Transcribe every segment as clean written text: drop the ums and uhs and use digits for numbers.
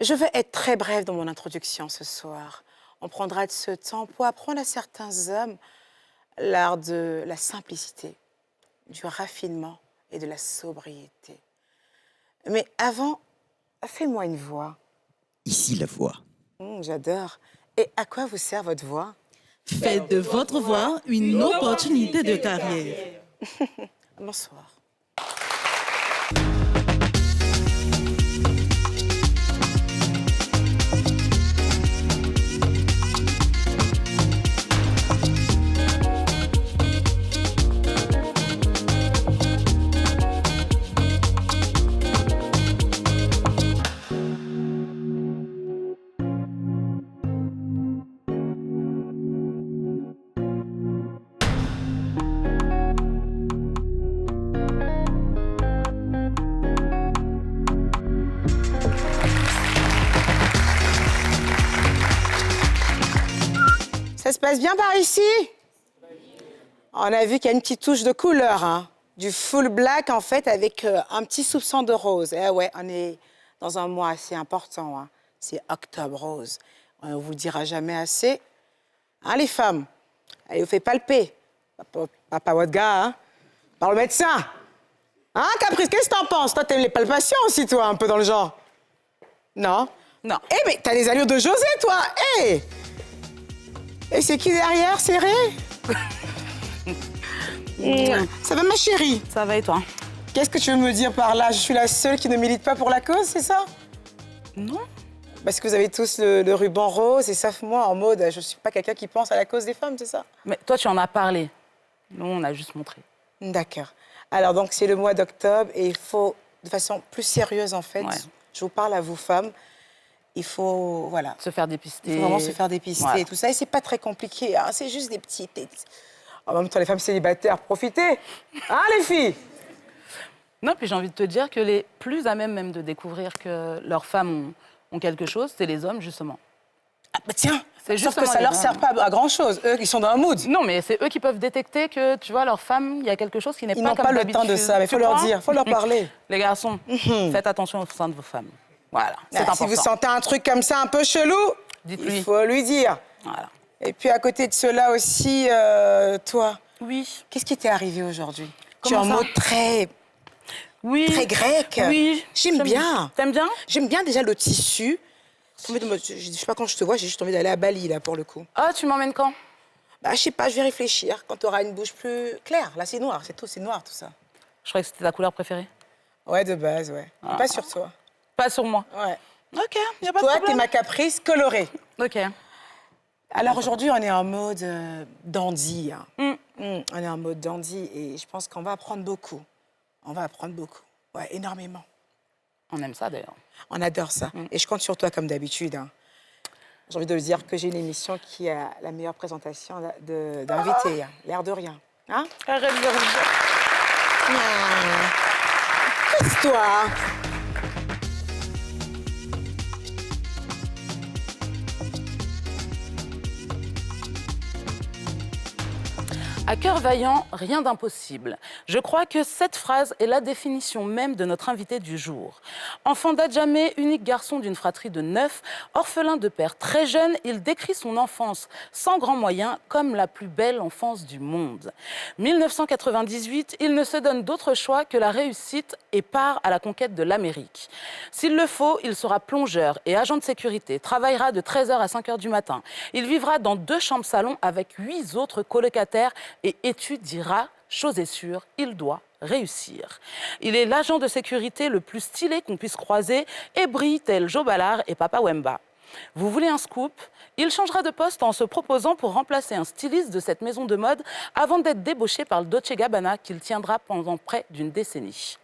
Je vais être très brève dans mon introduction ce soir. On prendra de ce temps pour apprendre à certains hommes l'art de la simplicité, du raffinement et de la sobriété. Mais avant, fais-moi une voix. Ici la voix. J'adore. Et à quoi vous sert votre voix? Faites de votre voix une opportunité de carrière. Bonsoir. Ça se passe bien par ici? On a vu qu'il y a une petite touche de couleur, hein. Du full black, en fait, avec un petit soupçon de rose. Eh ouais, on est dans un mois assez important, hein. C'est Octobre Rose. On ne vous le dira jamais assez. Hein, les femmes? Allez, vous faites palper. Pas votre gars, hein? Par le médecin. Hein, Caprice, qu'est-ce que t'en penses? Toi, t'aimes les palpations aussi, toi, un peu dans le genre? Non? Non. Eh, mais t'as des allures de José, toi! Eh! Et c'est qui derrière, serré? Ça va, ma chérie? Ça va et toi? Qu'est-ce que tu veux me dire par là? Je suis la seule qui ne milite pas pour la cause, c'est ça? Non. Parce que vous avez tous le ruban rose et sauf moi en mode je suis pas quelqu'un qui pense à la cause des femmes, c'est ça? Mais toi, tu en as parlé. Nous, on a juste montré. D'accord. Alors donc c'est le mois d'octobre et il faut, de façon plus sérieuse en fait, Ouais. je vous parle à vous femmes, il faut, voilà, Se faire dépister. il faut vraiment se faire dépister Ouais. et tout ça. Et c'est pas très compliqué, hein, c'est juste des petits... En même temps, les femmes célibataires, profitez. Hein, les filles? Non, puis j'ai envie de te dire que les plus à même de découvrir que leurs femmes ont quelque chose, c'est les hommes, justement. Ah, bah tiens, C'est sauf que justement ça les leur hommes. sert pas à grand-chose. Eux, ils sont dans un mood. Non, mais c'est eux qui peuvent détecter que, tu vois, leur femme, il y a quelque chose qui n'est Ils pas n'ont comme pas le d'habitude. temps de ça, mais il faut Tu leur crois? dire, il faut leur parler. Les garçons, faites attention au sein de vos femmes. Voilà, c'est Ah, important. si vous sentez un truc comme ça un peu chelou, Dites-lui. il faut lui dire. Voilà. Et puis à côté de cela aussi, toi, Oui. qu'est-ce qui t'est arrivé aujourd'hui? Tu es Comment en ça? mode très Oui. grec. Oui. J'aime bien. T'aimes bien? J'aime bien déjà le tissu. Je sais pas quand je te vois, j'ai juste envie d'aller à Bali là pour le coup. Ah, tu m'emmènes quand? Bah je sais pas, je vais réfléchir quand tu auras une bouche plus claire. Là c'est noir, c'est tout, c'est noir tout ça. Je croyais que c'était ta couleur préférée. Ouais, de base, ouais. Mais pas sur toi. Pas sur moi. Ouais. Ok, y a pas de Toi, t'es problème. ma caprice colorée. Ok. Alors aujourd'hui, on est en mode dandy. Hein. Mm. On est en mode dandy et je pense qu'on va apprendre beaucoup. On va apprendre beaucoup. Ouais, énormément. On aime ça d'ailleurs. On adore ça. Et je compte sur toi comme d'habitude. Hein. J'ai envie de dire que j'ai une émission qui a la meilleure présentation d'invités. Hein. L'air de rien. Hein? Arrête de rire. Casse-toi. À cœur vaillant, rien d'impossible. Je crois que cette phrase est la définition même de notre invité du jour. Enfant d'Adjamé, unique garçon d'une fratrie de 9, orphelin de père très jeune, il décrit son enfance sans grands moyens comme la plus belle enfance du monde. 1998, il ne se donne d'autre choix que la réussite et part à la conquête de l'Amérique. S'il le faut, il sera plongeur et agent de sécurité, travaillera de 13h à 5h du matin. Il vivra dans 2 chambres-salons avec 8 autres colocataires et étudiera, chose est sûre, il doit réussir. Il est l'agent de sécurité le plus stylé qu'on puisse croiser et brille tel Joe Ballard et Papa Wemba. Vous voulez un scoop? Il changera de poste en se proposant pour remplacer un styliste de cette maison de mode avant d'être débauché par le Dolce & Gabbana qu'il tiendra pendant près d'une décennie.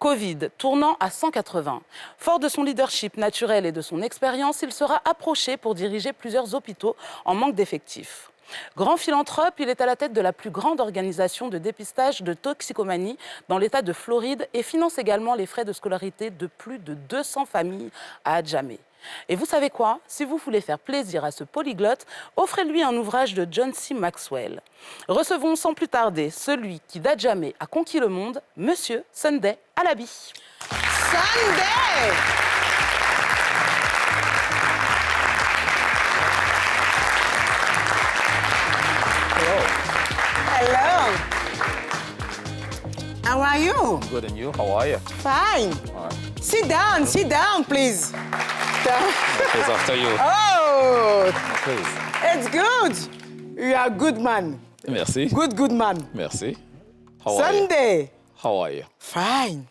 Covid, tournant à 180. Fort de son leadership naturel et de son expérience, il sera approché pour diriger plusieurs hôpitaux en manque d'effectifs. Grand philanthrope, il est à la tête de la plus grande organisation de dépistage de toxicomanie dans l'État de Floride et finance également les frais de scolarité de plus de 200 familles à Adjamé. Et vous savez quoi? Si vous voulez faire plaisir à ce polyglotte, offrez-lui un ouvrage de John C. Maxwell. Recevons sans plus tarder celui qui d'Adjamé a conquis le monde, Monsieur Sunday Alabi. Sunday! are you? Good, and you? How are you? Fine. All right. Sit down, please. It's after you. Oh, Please. it's good. You are a good man. Merci. Good man. Merci. How are you? Sunday. How are you? Fine.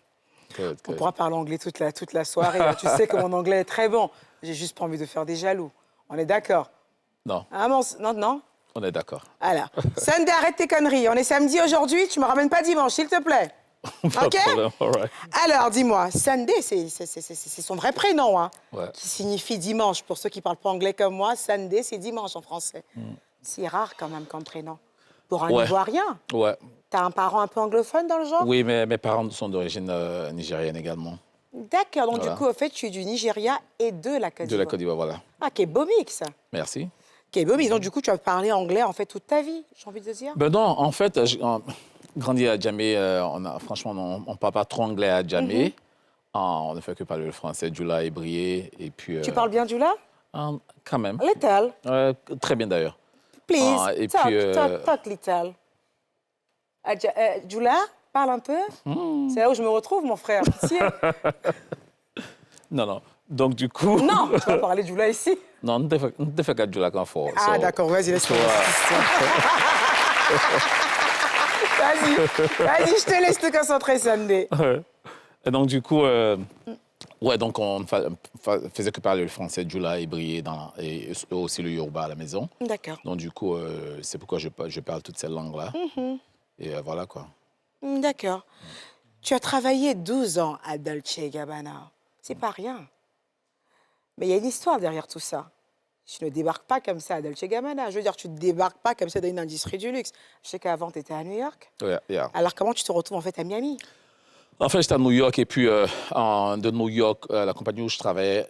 Good, On good. pourra parler anglais toute la soirée. Hein. Tu sais que mon anglais est très bon. J'ai juste pas envie de faire des jaloux. On est d'accord? Non, Ah, non? on est d'accord. Alors, Sunday, arrête tes conneries. On est samedi aujourd'hui, tu me ramènes pas dimanche, s'il te plaît. Pas de OK? problème, all right. Alors, dis-moi, Sunday, c'est son vrai prénom, hein, Ouais. qui signifie dimanche. Pour ceux qui parlent pas anglais comme moi, Sunday, c'est dimanche en français. C'est rare quand même comme prénom. Pour un Ouais. Ivoirien. Ouais. T'as un parent un peu anglophone dans le genre? Oui, mais mes parents sont d'origine nigérienne également. D'accord, donc Voilà. du coup, au fait, tu es du Nigeria et de la Côte De la d'Ivoire. Côte d'Ivoire, voilà. Ah, quel beau mix. Merci. Quel beau mix. Donc du coup, tu as parlé anglais en fait toute ta vie, j'ai envie de dire. Ben non, en fait, j'ai grandi à Djamé. Franchement, on ne parle pas trop anglais à Djamé. On ne fait que parler le français, Djoula et Brié. Et puis, Tu parles bien du là? quand même. Little, Très bien d'ailleurs. please. Et talk, puis, talk little. Djoula, parle un peu. C'est là où je me retrouve, mon frère. Pitié. Non. Donc, du coup... Non, tu vas parler Djoula ici. Non, on ne fait que Djoula quand fort. Ah, d'accord, vas-y, laisse-moi. Vas-y, je te laisse te concentrer, Sunday. Et donc, du coup, donc on ne faisait que parler le français, Djoula et Brié, et aussi le Yoruba à la maison. D'accord. Donc, du coup, c'est pourquoi je parle toutes ces langues-là. Et voilà, quoi. D'accord. Tu as travaillé 12 ans à Dolce & Gabbana. C'est pas rien. Mais il y a une histoire derrière tout ça. Tu ne débarques pas comme ça à Dolce & Gabbana. Je veux dire, tu ne débarques pas comme ça dans une industrie du luxe. Je sais qu'avant, tu étais à New York. Yeah. Alors, comment tu te retrouves en fait à Miami? En fait, j'étais à New York et puis de New York, la compagnie où je travaillais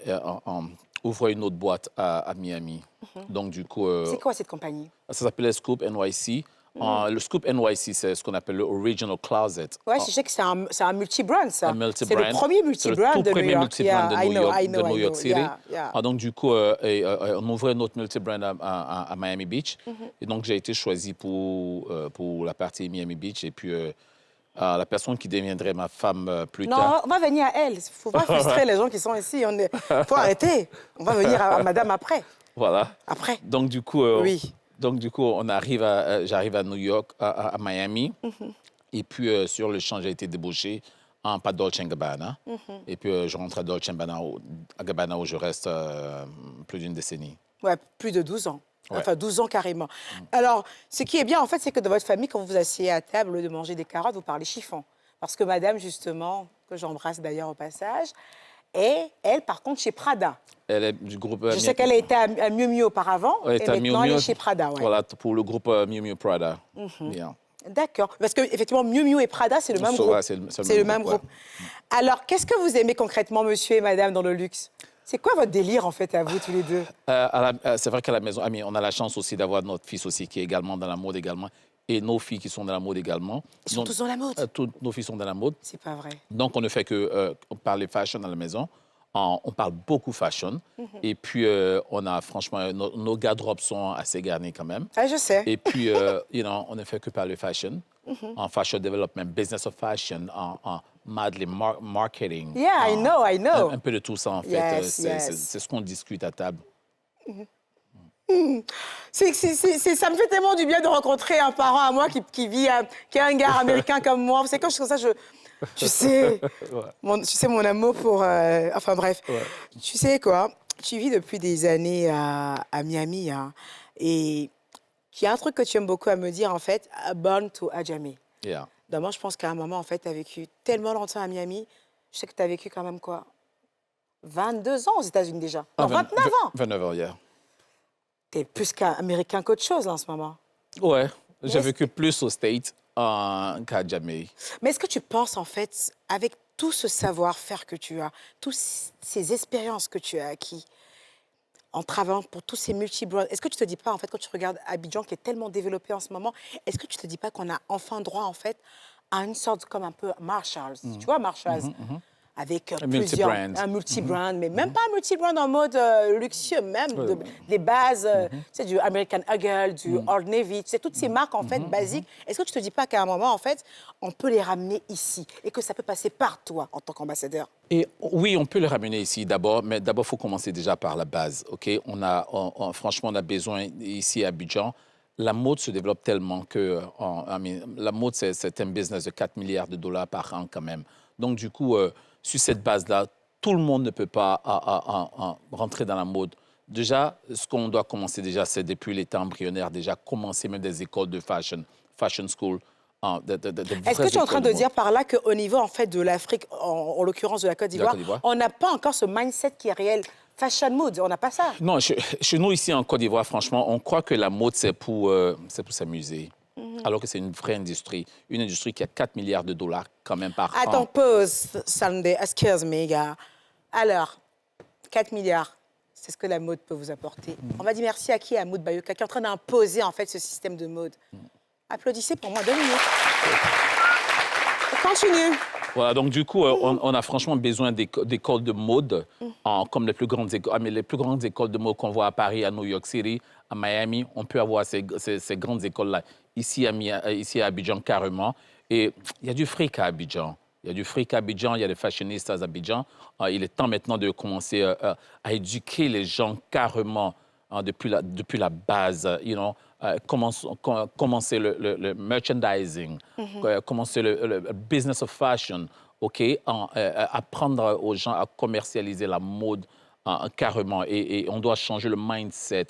ouvrait une autre boîte à Miami. Donc, du coup... C'est quoi cette compagnie? Ça s'appelait Scoop NYC. Le Scoop NYC, c'est ce qu'on appelle le Original Closet. Ouais, je sais que c'est un multi-brand, ça. Un multi-brand. C'est le premier multi-brand de New premier York. multi-brand de New York City. Yeah. Donc, du coup, on ouvrait notre multi-brand à Miami Beach. Et donc, j'ai été choisi pour la partie Miami Beach. Et puis, la personne qui deviendrait ma femme plus tard... Non, on va venir à elle. Il ne faut pas frustrer les gens qui sont ici. Il faut arrêter. On va venir à madame après. Voilà. Après. Donc, du coup... Oui. Donc, du coup, j'arrive à New York, à Miami. Et puis, sur le champ, j'ai été débauché par Dolce & Gabbana. Et puis, je rentre à Dolce & Gabbana où je reste plus d'une décennie. Ouais, plus de 12 ans. Ouais. Enfin, 12 ans carrément. Alors, ce qui est bien, en fait, c'est que dans votre famille, quand vous vous asseyez à table, au lieu de manger des carottes, vous parlez chiffon. Parce que madame, justement, que j'embrasse d'ailleurs au passage, et elle, par contre, chez Prada. Elle est du groupe... Je sais qu'elle était à Miu Miu auparavant, et maintenant, elle est chez Prada. Ouais. Voilà, pour le groupe Miu Miu Prada. Bien. D'accord. Parce qu'effectivement, Miu Miu et Prada, c'est le même groupe. Ouais, c'est le même groupe. Ouais. Alors, qu'est-ce que vous aimez concrètement, monsieur et madame, dans le luxe? C'est quoi votre délire, en fait, à vous, tous les deux? C'est vrai qu'à la maison, on a la chance aussi d'avoir notre fils aussi qui est également dans la mode également. Et nos filles qui sont dans la mode également. Ils sont tous dans la mode? Toutes nos filles sont dans la mode. C'est pas vrai. Donc, on ne fait que parler fashion à la maison. On parle beaucoup fashion. Et puis, on a franchement... Nos garde-robes sont assez garnis quand même. Ah, je sais. Et puis, on ne fait que parler fashion. En fashion development, business of fashion, en madly marketing. Yeah, I know. Un peu de tout ça, en fait. Yes. C'est ce qu'on discute à table. Ça me fait tellement du bien de rencontrer un parent à moi qui est un gars américain comme moi. Vous savez, quand je suis comme ça, tu sais, mon amour pour... enfin bref, Tu sais quoi, tu vis depuis des années à Miami, hein, et il y a un truc que tu aimes beaucoup à me dire, en fait, born to Ajami. Yeah. Donc moi, je pense qu'à un moment, en fait, tu as vécu tellement longtemps à Miami. Je sais que tu as vécu quand même quoi, 22 ans aux États-Unis déjà. Non, 29 ans. 29 ans, yeah. T'es plus qu'américain qu'autre chose là, en ce moment. Ouais, j'ai vécu plus aux States qu'à Jamaique. Mais est-ce que tu penses, en fait, avec tout ce savoir-faire que tu as, toutes ces expériences que tu as acquis en travaillant pour tous ces multi-brands, est-ce que tu te dis pas, en fait, quand tu regardes Abidjan, qui est tellement développé en ce moment, est-ce que tu te dis pas qu'on a enfin droit, en fait, à une sorte comme un peu Marshalls, tu vois, Marshalls, avec Un plusieurs... multi-brand. Un multi-brand, mais même pas un multi-brand en mode luxueux, même des bases, tu sais, du American Eagle, du Old Navy, tu sais, toutes ces marques, en fait, basiques. Est-ce que tu te dis pas qu'à un moment, en fait, on peut les ramener ici et que ça peut passer par toi en tant qu'ambassadeur? Et oui, on peut le ramener ici d'abord, mais d'abord, il faut commencer déjà par la base, OK? Franchement, on a besoin ici à Abidjan. La mode se développe tellement que la mode, c'est un business de 4 milliards de dollars par an quand même. Donc, du coup, sur cette base-là, tout le monde ne peut pas rentrer dans la mode. Déjà, ce qu'on doit commencer déjà, c'est depuis les temps embryonnaires, déjà commencer même des écoles de fashion school. Est-ce que tu es en train de dire par là qu'au niveau, en fait, de l'Afrique, en l'occurrence de la Côte d'Ivoire, on n'a pas encore ce mindset qui est réel? Fashion mood, on n'a pas ça. Non, chez nous, ici, en Côte d'Ivoire, franchement, on croit que la mode, c'est pour s'amuser. Alors que c'est une vraie industrie. Une industrie qui a 4 milliards de dollars quand même par an. Attends, pause, Sunday. Excuse me, gars. Alors, 4 milliards, c'est ce que la mode peut vous apporter. On va dire merci à qui? À Mood Bayoka, qui est en train d'imposer, en fait, ce système de mode. Applaudissez pour moi, 2 minutes. Continue. Voilà, donc du coup, on a franchement besoin d'écoles de mode, comme les plus grandes écoles de mode qu'on voit à Paris, à New York City, à Miami. On peut avoir ces grandes écoles-là ici à Abidjan carrément. Et il y a du fric à Abidjan. Il y a du fric à Abidjan, il y a des fashionistas à Abidjan. Il est temps maintenant de commencer à éduquer les gens carrément depuis la base, commencer le merchandising, commencer le business of fashion, OK? Apprendre aux gens à commercialiser la mode carrément. Et on doit changer le mindset.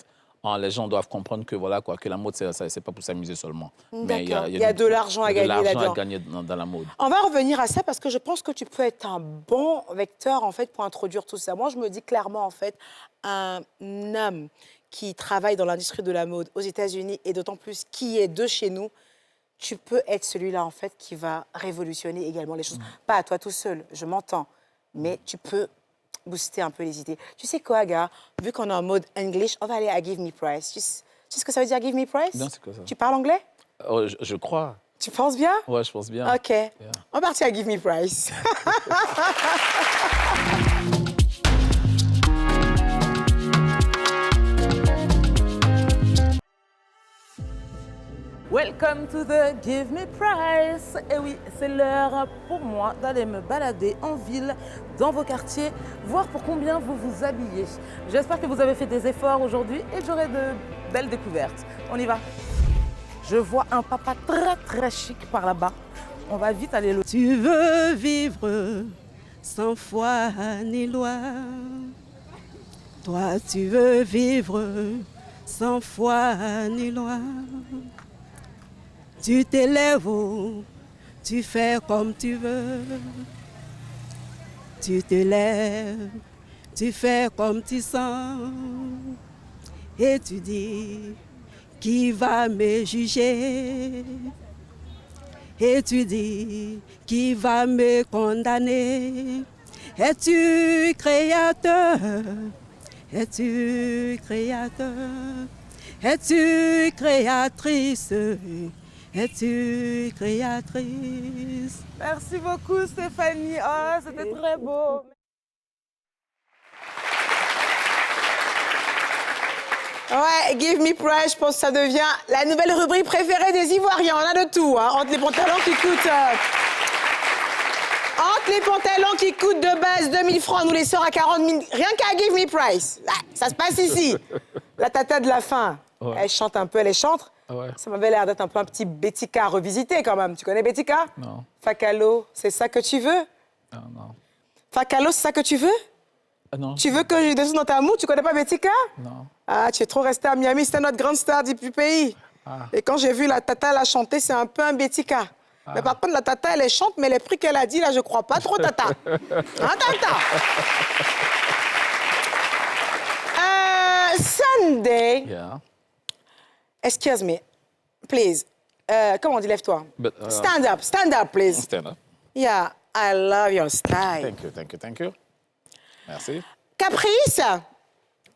Les gens doivent comprendre que, voilà, que la mode, c'est pas pour s'amuser seulement. Mais il y a de l'argent à gagner là-dedans. Il y a de l'argent à gagner dans la mode. On va revenir à ça parce que je pense que tu peux être un bon vecteur, en fait, pour introduire tout ça. Moi, je me dis clairement, en fait, un homme qui travaille dans l'industrie de la mode aux États-Unis et d'autant plus qui est de chez nous, tu peux être celui-là, en fait, qui va révolutionner également les choses. Pas à toi tout seul, je m'entends, mais tu peux booster un peu les idées. Tu sais quoi, gars? Vu qu'on est en mode English, on va aller à Give Me Price. Tu sais ce que ça veut dire, Give Me Price? Non, c'est quoi ça? Tu parles anglais? Oh, je crois. Tu penses bien? Ouais, je pense bien. OK. Yeah. On va partir à Give Me Price. Welcome to the Give Me Price. Et oui, c'est l'heure pour moi d'aller me balader en ville, dans vos quartiers, voir pour combien vous vous habillez. J'espère que vous avez fait des efforts aujourd'hui et j'aurai de belles découvertes. On y va. Je vois un papa très très chic par là-bas. On va vite aller le... Tu veux vivre sans foi ni loi. Toi, tu veux vivre sans foi ni loi. Tu t'élèves, tu fais comme tu veux. Tu te lèves, tu fais comme tu sens. Et tu dis, qui va me juger? Et tu dis, qui va me condamner? Es-tu créateur? Es-tu créateur? Es-tu créatrice? Es-tu créatrice? Merci beaucoup Stéphanie. Oh, c'était très beau. Ouais, Give Me Price, je pense que ça devient la nouvelle rubrique préférée des Ivoiriens. On a de tout, hein, entre les pantalons qui coûtent... Entre les pantalons qui coûtent de base 2000 francs, nous les sort à 40 000, rien qu'à Give Me Price. Là, ça se passe ici. La tata de la fin, ouais. Elle chante un peu, elle est chantre. Ouais. Ça m'avait l'air d'être un peu un petit Betika revisité quand même. Tu connais Betika? Non. Fakalo, c'est ça que tu veux? Non. Fakalo, c'est ça que tu veux? Non. Tu veux que je descende dans ta moue? Tu connais pas Betika? Non. Ah, tu es trop resté à Miami, c'était notre grande star du pays. Ah. Et quand j'ai vu la tata la chanter, c'est un peu un Betika. Ah. Mais par contre, la tata, elle est chante, mais les prix qu'elle a dit, là, je crois pas trop, tata. Hein, tata? Sunday. Yeah. Excuse me, please. Comment on dit, lève-toi? Stand up, please. Stand up. Yeah, I love your style. Thank you. Merci. Caprice,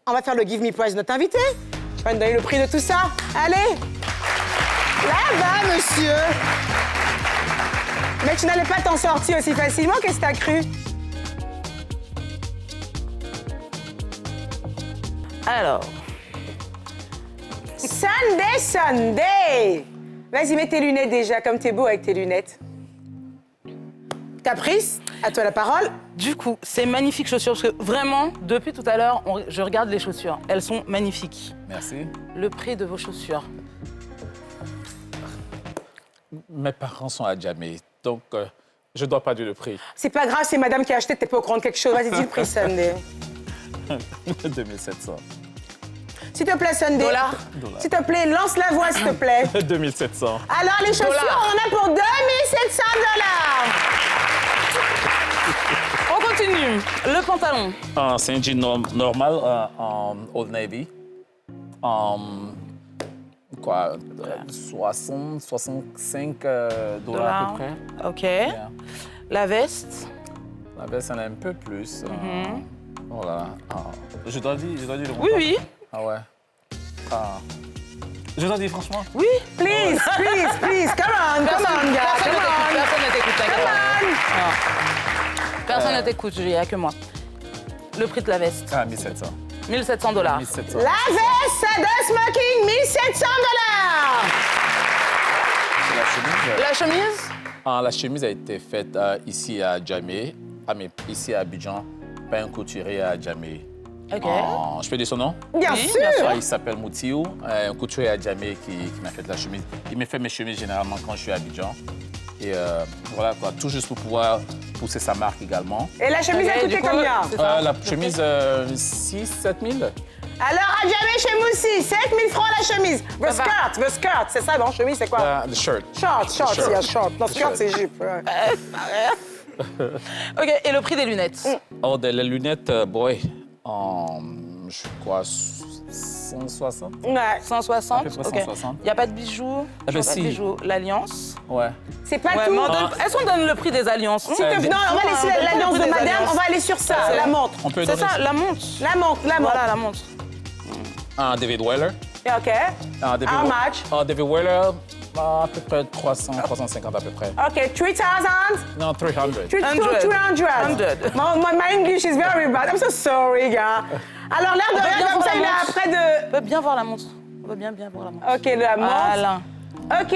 on va faire le Give Me Prize de notre invité. Je vais me donner le prix de tout ça. Allez. Là-bas, monsieur. Mais tu n'allais pas t'en sortir aussi facilement, qu'est-ce que t'as cru? Alors, Sunday. Vas-y, mets tes lunettes déjà, comme t'es beau avec tes lunettes. Caprice, à toi la parole. du coup, ces magnifiques chaussures, parce que vraiment, depuis tout à l'heure, je regarde les chaussures. Elles sont magnifiques. Merci. Le prix de vos chaussures. Mes parents sont à Djamé, donc je ne dois pas dire le prix. C'est pas grave, c'est madame qui a acheté, t'es pas au courant de quelque chose. Vas-y, dis le prix, Sunday. 2700. S'il te plaît, Sunday. Dollar. S'il te plaît, lance la voix, s'il te plaît. 2700. Alors, les chaussures, Dollar. on en a pour 2700 $. On continue. Le pantalon. C'est un jean normal en Old Navy. Quoi, 60, 65 dollars à peu près. OK. Yeah. La veste. La veste, elle est un peu plus. Voilà. Je dois dire le Oui, montant? oui. Ah ouais. Je dois dire franchement? Oui. Please, please, please. Come on, gars. Personne Come on. ne t'écoute, t'inquiète Come pas. on. Non. Personne ne t'écoute, il n'y a que moi. Le prix de la veste. 1700. 1700 $. 1700. La veste de smoking, 1700 $. La chemise? La chemise. La chemise a été faite ici à Djamé, ici à Abidjan, par un couturier à Djamé. OK. Je peux dire son nom? Bien Oui, sûr. bien sûr. Il s'appelle Moutiou, un couturier à Djamé qui m'a fait la chemise. Il me fait mes chemises généralement quand je suis à Abidjan. Et voilà quoi, tout juste pour pouvoir pousser sa marque également. Et la chemise a Ok, coûté du coup, combien? c'est ça. La chemise, 6 7 000. Alors, à jamais chez Moussi, 7000 francs la chemise. The skirt, c'est ça, non? Chemise, c'est quoi? The shirt. Short, Shirt. il y a short. Non, skirt, Shirt. c'est jupe. Ouais. OK, et le prix des lunettes. Oh, les lunettes, boy, je crois 160. Ouais. 160. À peu près OK. 160. Il n'y a pas de bijoux. Ah ben Pas de si. bijoux. L'alliance. Ouais. C'est pas Ouais, tout. mais est-ce qu'on donne le prix des alliances? S'il te plaît, non, on va laisser on l'alliance donne de le prix des madame, alliances. on va aller sur ça, la montre. On peut C'est donner ça, la montre. La montre. Voilà, la montre. David Weller. OK. David How much? David Weller, à peu près 300, 350 à peu près. OK, 3000? Non, 300. 200. 100. My English is very bad. I'm so sorry, gars. Alors, l'air de peut rien, bien comme voir ça, la il est montre. après de... On peut bien voir la montre. On peut bien voir la montre. OK, la montre. Voilà. OK,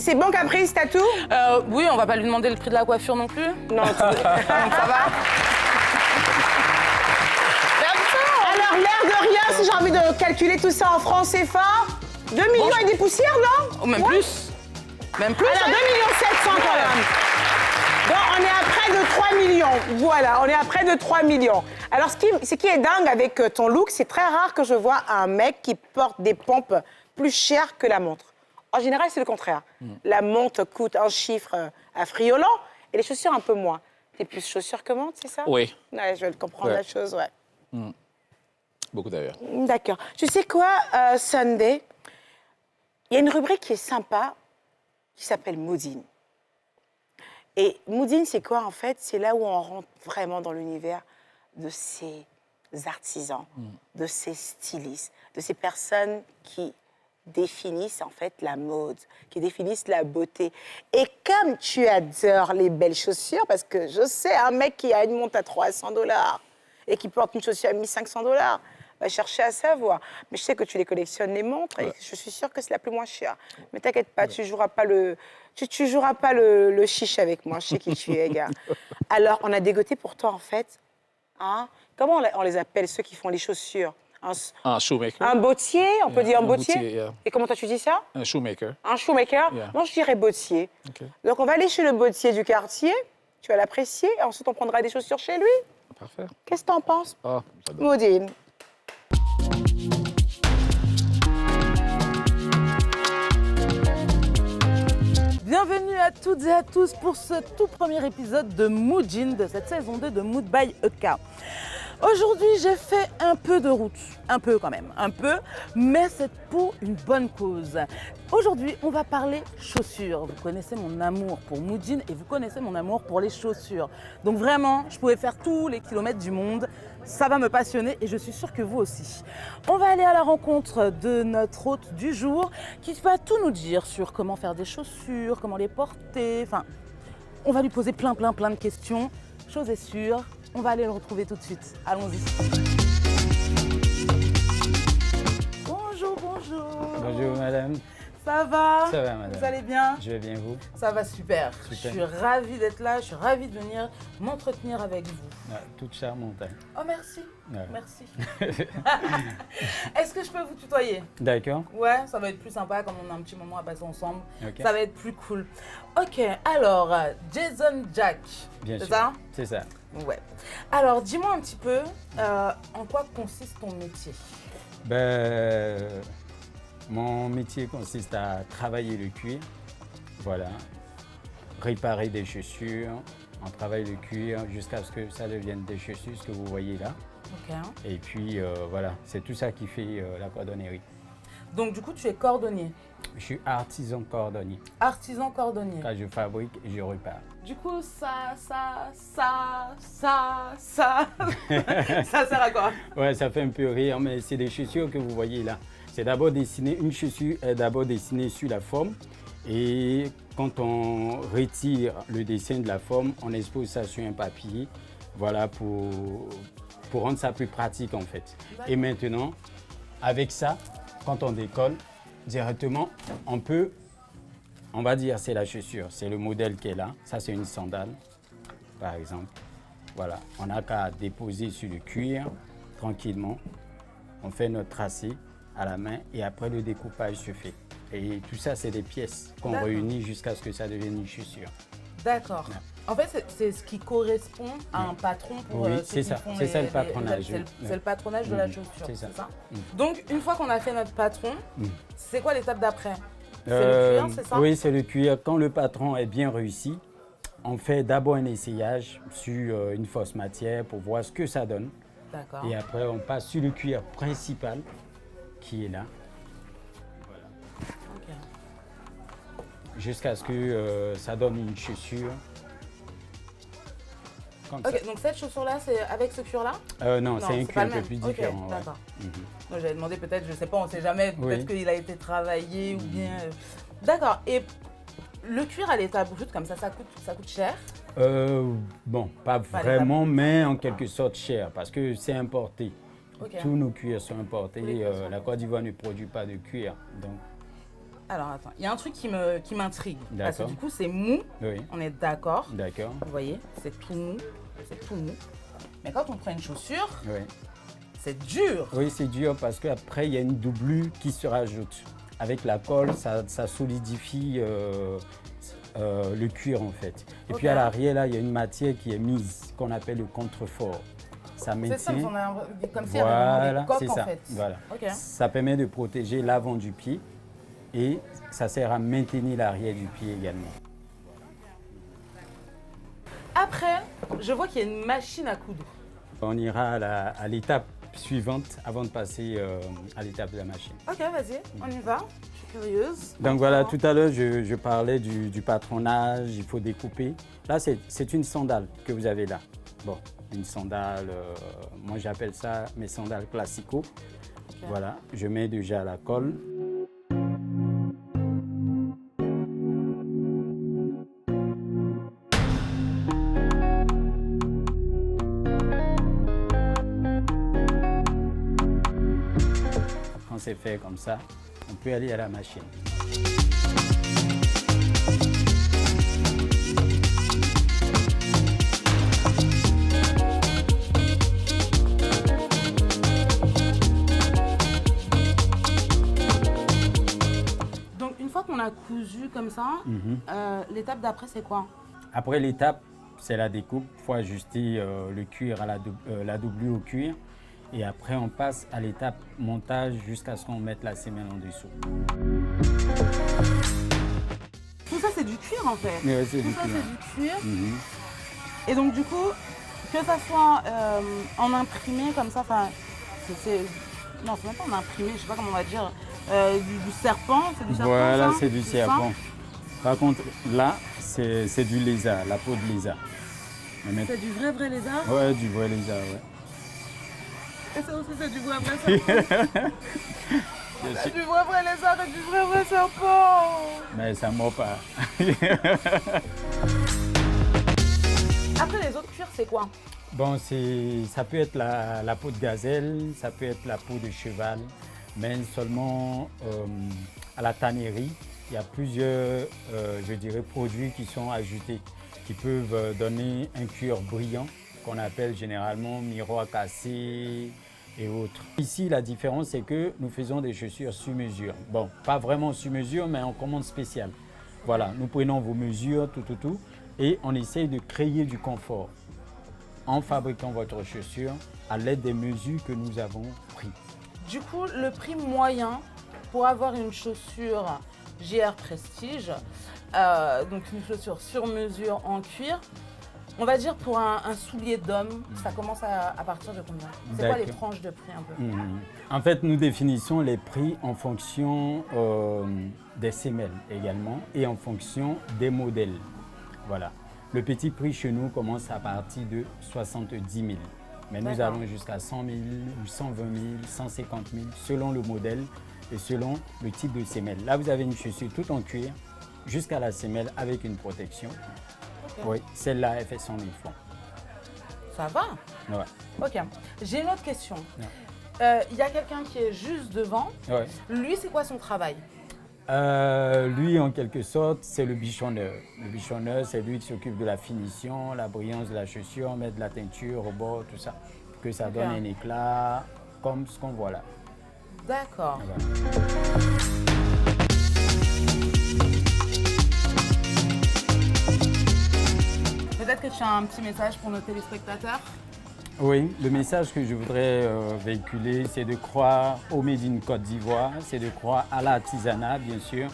c'est bon, Caprice, t'as tout? Oui, on va pas lui demander le prix de la coiffure non plus. Non, Ça va? Alors, l'air de rien, si j'ai envie de calculer tout ça en francs CFA, 2 millions et des poussières, non? Ou même plus. Même plus. Alors, 2 700 000 quand même. Donc, on est à près de 3 millions. Voilà, on est à près de 3 millions. Alors, ce qui est dingue avec ton look, c'est très rare que je vois un mec qui porte des pompes plus chères que la montre. En général, c'est le contraire. La montre coûte un chiffre affriolant et les chaussures un peu moins. T'es plus chaussures que montre, c'est ça? Oui. Ouais, je vais comprendre Ouais. la chose, ouais. Beaucoup d'ailleurs. D'accord. Tu sais quoi, Sunday? Il y a une rubrique qui est sympa, qui s'appelle Moodine. Et Moodine, c'est quoi, en fait? C'est là où on rentre vraiment dans l'univers de ces artisans, de ces stylistes, de ces personnes qui définissent, en fait, la mode, qui définissent la beauté. Et comme tu adores les belles chaussures, parce que je sais, un mec qui a une montre à 300 $ et qui porte une chaussure à 1500 $, va chercher à savoir. Mais je sais que tu les collectionnes, les montres, et je suis sûre que c'est la plus moins chère. Mais t'inquiète pas, tu joueras pas le chiche avec moi, je sais qui tu es, gars. Alors, on a dégoté pour toi, en fait, hein? Comment on les appelle, ceux qui font les chaussures? Un shoemaker. Un bottier, on peut Yeah, dire un un bottier? bottier, yeah. Et comment toi tu dis ça? Un shoemaker. Un shoemaker? Yeah. Moi, je dirais bottier. OK. Donc, on va aller chez le bottier du quartier, tu vas l'apprécier, et ensuite, on prendra des chaussures chez lui. Parfait. Qu'est-ce que t'en penses? Ah, j'adore. Maudine. Bienvenue à toutes et à tous pour ce tout premier épisode de Moodine, de cette saison 2 de Mood by EK. Aujourd'hui, j'ai fait un peu de route, un peu quand même, un peu, mais c'est pour une bonne cause. Aujourd'hui, on va parler chaussures. Vous connaissez mon amour pour Moodine et vous connaissez mon amour pour les chaussures. Donc vraiment, je pouvais faire tous les kilomètres du monde. Ça va me passionner et je suis sûre que vous aussi. On va aller à la rencontre de notre hôte du jour qui va tout nous dire sur comment faire des chaussures, comment les porter. Enfin, on va lui poser plein de questions. Chose est sûre, on va aller le retrouver tout de suite. Allons-y. Ça va? Ça va, madame. Vous allez bien? Je vais bien, vous? Ça va super. Super. Je suis ravie d'être là, je suis ravie de venir m'entretenir avec vous. Toute charmante. Hein. Oh, merci. Ouais. Merci. Est-ce que je peux vous tutoyer? D'accord. Ouais, ça va être plus sympa comme on a un petit moment à passer ensemble. Ok. Ça va être plus cool. Ok, alors, Jason Jack. Bien C'est sûr. ça? C'est ça. Ouais. Alors, dis-moi un petit peu, en quoi consiste ton métier? Ben, mon métier consiste à travailler le cuir. Voilà. Réparer des chaussures. On travaille le cuir jusqu'à ce que ça devienne des chaussures, ce que vous voyez là. Ok. Et puis, voilà, c'est tout ça qui fait la cordonnerie. Donc, du coup, tu es cordonnier, Je suis artisan cordonnier. artisan cordonnier. Quand je fabrique, je répare. Du coup, ça ça sert à quoi? Ouais, ça fait un peu rire, mais c'est des chaussures que vous voyez là. C'est d'abord dessiné, une chaussure est d'abord dessinée sur la forme. Et quand on retire le dessin de la forme, on expose ça sur un papier. Voilà, pour rendre ça plus pratique en fait. Et maintenant, avec ça, quand on décolle, directement, on va dire c'est la chaussure, c'est le modèle qui est là. Ça, c'est une sandale, par exemple. Voilà, on n'a qu'à déposer sur le cuir tranquillement. On fait notre tracé à la main et après le découpage se fait. Et tout ça, c'est des pièces qu'on D'accord. réunit jusqu'à ce que ça devienne une chaussure. D'accord. Ouais. En fait, c'est ce qui correspond à un patron pour Oui, ceux c'est qui ça. font C'est ça, le patronage, c'est le- oui. c'est le patronage de la Mhm. chaussure, C'est ça. Mhm. Donc, une fois qu'on a fait notre patron, c'est quoi l'étape d'après? C'est Euh, le cuir, c'est ça? Oui, c'est le cuir. Quand le patron est bien réussi, on fait d'abord un essayage sur une fausse matière pour voir ce que ça donne. D'accord. Et après, on passe sur le cuir principal qui est là, Ok. jusqu'à ce que ça donne une chaussure. Comme Ok, donc cette chaussure-là, c'est avec ce cuir-là? ça. Non, c'est un pas cuir un le peu même. plus Ok, différent. ouais. d'accord. Mhm. Moi, j'avais demandé peut-être, je sais pas, on sait jamais, Oui. peut-être qu'il a été travaillé ou bien. D'accord. Et le cuir à l'état brut, comme ça coûte cher. Bon, pas Pas vraiment, mais en quelque sorte cher, parce que c'est importé. Ok. Tous nos cuirs sont importés. Oui, bien sûr. La Côte d'Ivoire ne produit pas de cuir. Donc, Alors attends, il y a un truc qui m'intrigue. Parce que D'accord. du coup, c'est mou. oui, On est d'accord. d'accord. Vous voyez, c'est tout mou. C'est tout mou. Mais quand on prend une chaussure, Oui, c'est dur. oui c'est dur parce qu'après, il y a une doublure qui se rajoute. Avec la colle, ça solidifie le cuir en fait. Et puis Ok. à l'arrière, là, il y a une matière qui est mise, qu'on appelle le contrefort. Ça C'est ça, maintient. on a comme s'il y avait vraiment Voilà, des coques c'est en ça. fait. Voilà. Ok. Ça permet de protéger l'avant du pied et ça sert à maintenir l'arrière du pied également. Après, je vois qu'il y a une machine à coudre. On ira à l'étape suivante avant de passer à l'étape de la machine. Ok, vas-y, on y va. Je suis curieuse. Donc voilà, tout à l'heure, je parlais du patronage, il faut découper. Là, c'est une sandale que vous avez là. Bon, une sandale, moi j'appelle ça mes sandales classico. Voilà, je mets déjà la colle. Quand c'est fait comme ça, on peut aller à la machine. Donc une fois qu'on a cousu comme ça, l'étape d'après c'est quoi? Après l'étape, c'est la découpe. Il faut ajuster le cuir à la doublure au cuir. Et après, on passe à l'étape montage jusqu'à ce qu'on mette la semelle en dessous. Tout ça c'est du cuir en fait. Ouais, c'est Tout du ça cuir. c'est du cuir. Et donc du coup, que ça soit en imprimé comme ça, enfin, non, c'est même pas en imprimé, je sais pas comment on va dire, du serpent, c'est du serpent. Voilà, ça c'est du ça serpent. Par contre, là, c'est du lézard, la peau de lézard. Mais C'est du vrai lézard. ouais, du vrai lézard, ouais. Et ça aussi c'est du vrai serpent. C'est du vrai lézard et du vrai serpent. Mais ça ne mord pas. Après les autres cuirs c'est quoi? Bon, ça peut être la peau de gazelle, ça peut être la peau de cheval, mais seulement à la tannerie, il y a plusieurs, je dirais, produits qui sont ajoutés, qui peuvent donner un cuir brillant, qu'on appelle généralement miroir cassé et autres. Ici, la différence, c'est que nous faisons des chaussures sur mesure. Bon, pas vraiment sur mesure, mais en commande spéciale. Voilà, nous prenons vos mesures, tout, et on essaye de créer du confort en fabriquant votre chaussure à l'aide des mesures que nous avons prises. Du coup, le prix moyen pour avoir une chaussure JR Prestige, donc une chaussure sur mesure en cuir, on va dire pour un soulier d'homme, ça commence à partir de combien? C'est quoi les tranches de prix un peu? En fait, nous définissons les prix en fonction des semelles également et en fonction des modèles. Voilà. Le petit prix chez nous commence à partir de 70 000. Mais nous allons jusqu'à 100 000, 120 000, 150 000 selon le modèle et selon le type de semelle. Là, vous avez une chaussure toute en cuir jusqu'à la semelle avec une protection. Oui, celle-là, elle fait 100 000 francs. Ça va? Ouais. Ok. J'ai une autre question. Ouais. Il y a quelqu'un qui est juste devant. Ouais. Lui, c'est quoi son travail? Lui, en quelque sorte, c'est le bichonneur. Le bichonneur, c'est lui qui s'occupe de la finition, la brillance de la chaussure, mettre de la teinture au bord, tout ça, pour que ça donne un éclat comme ce qu'on voit là. D'accord. Voilà. Peut-être que tu as un petit message pour nos téléspectateurs? Oui, le message que je voudrais véhiculer, c'est de croire au Made in Côte d'Ivoire, c'est de croire à l'artisanat, bien sûr,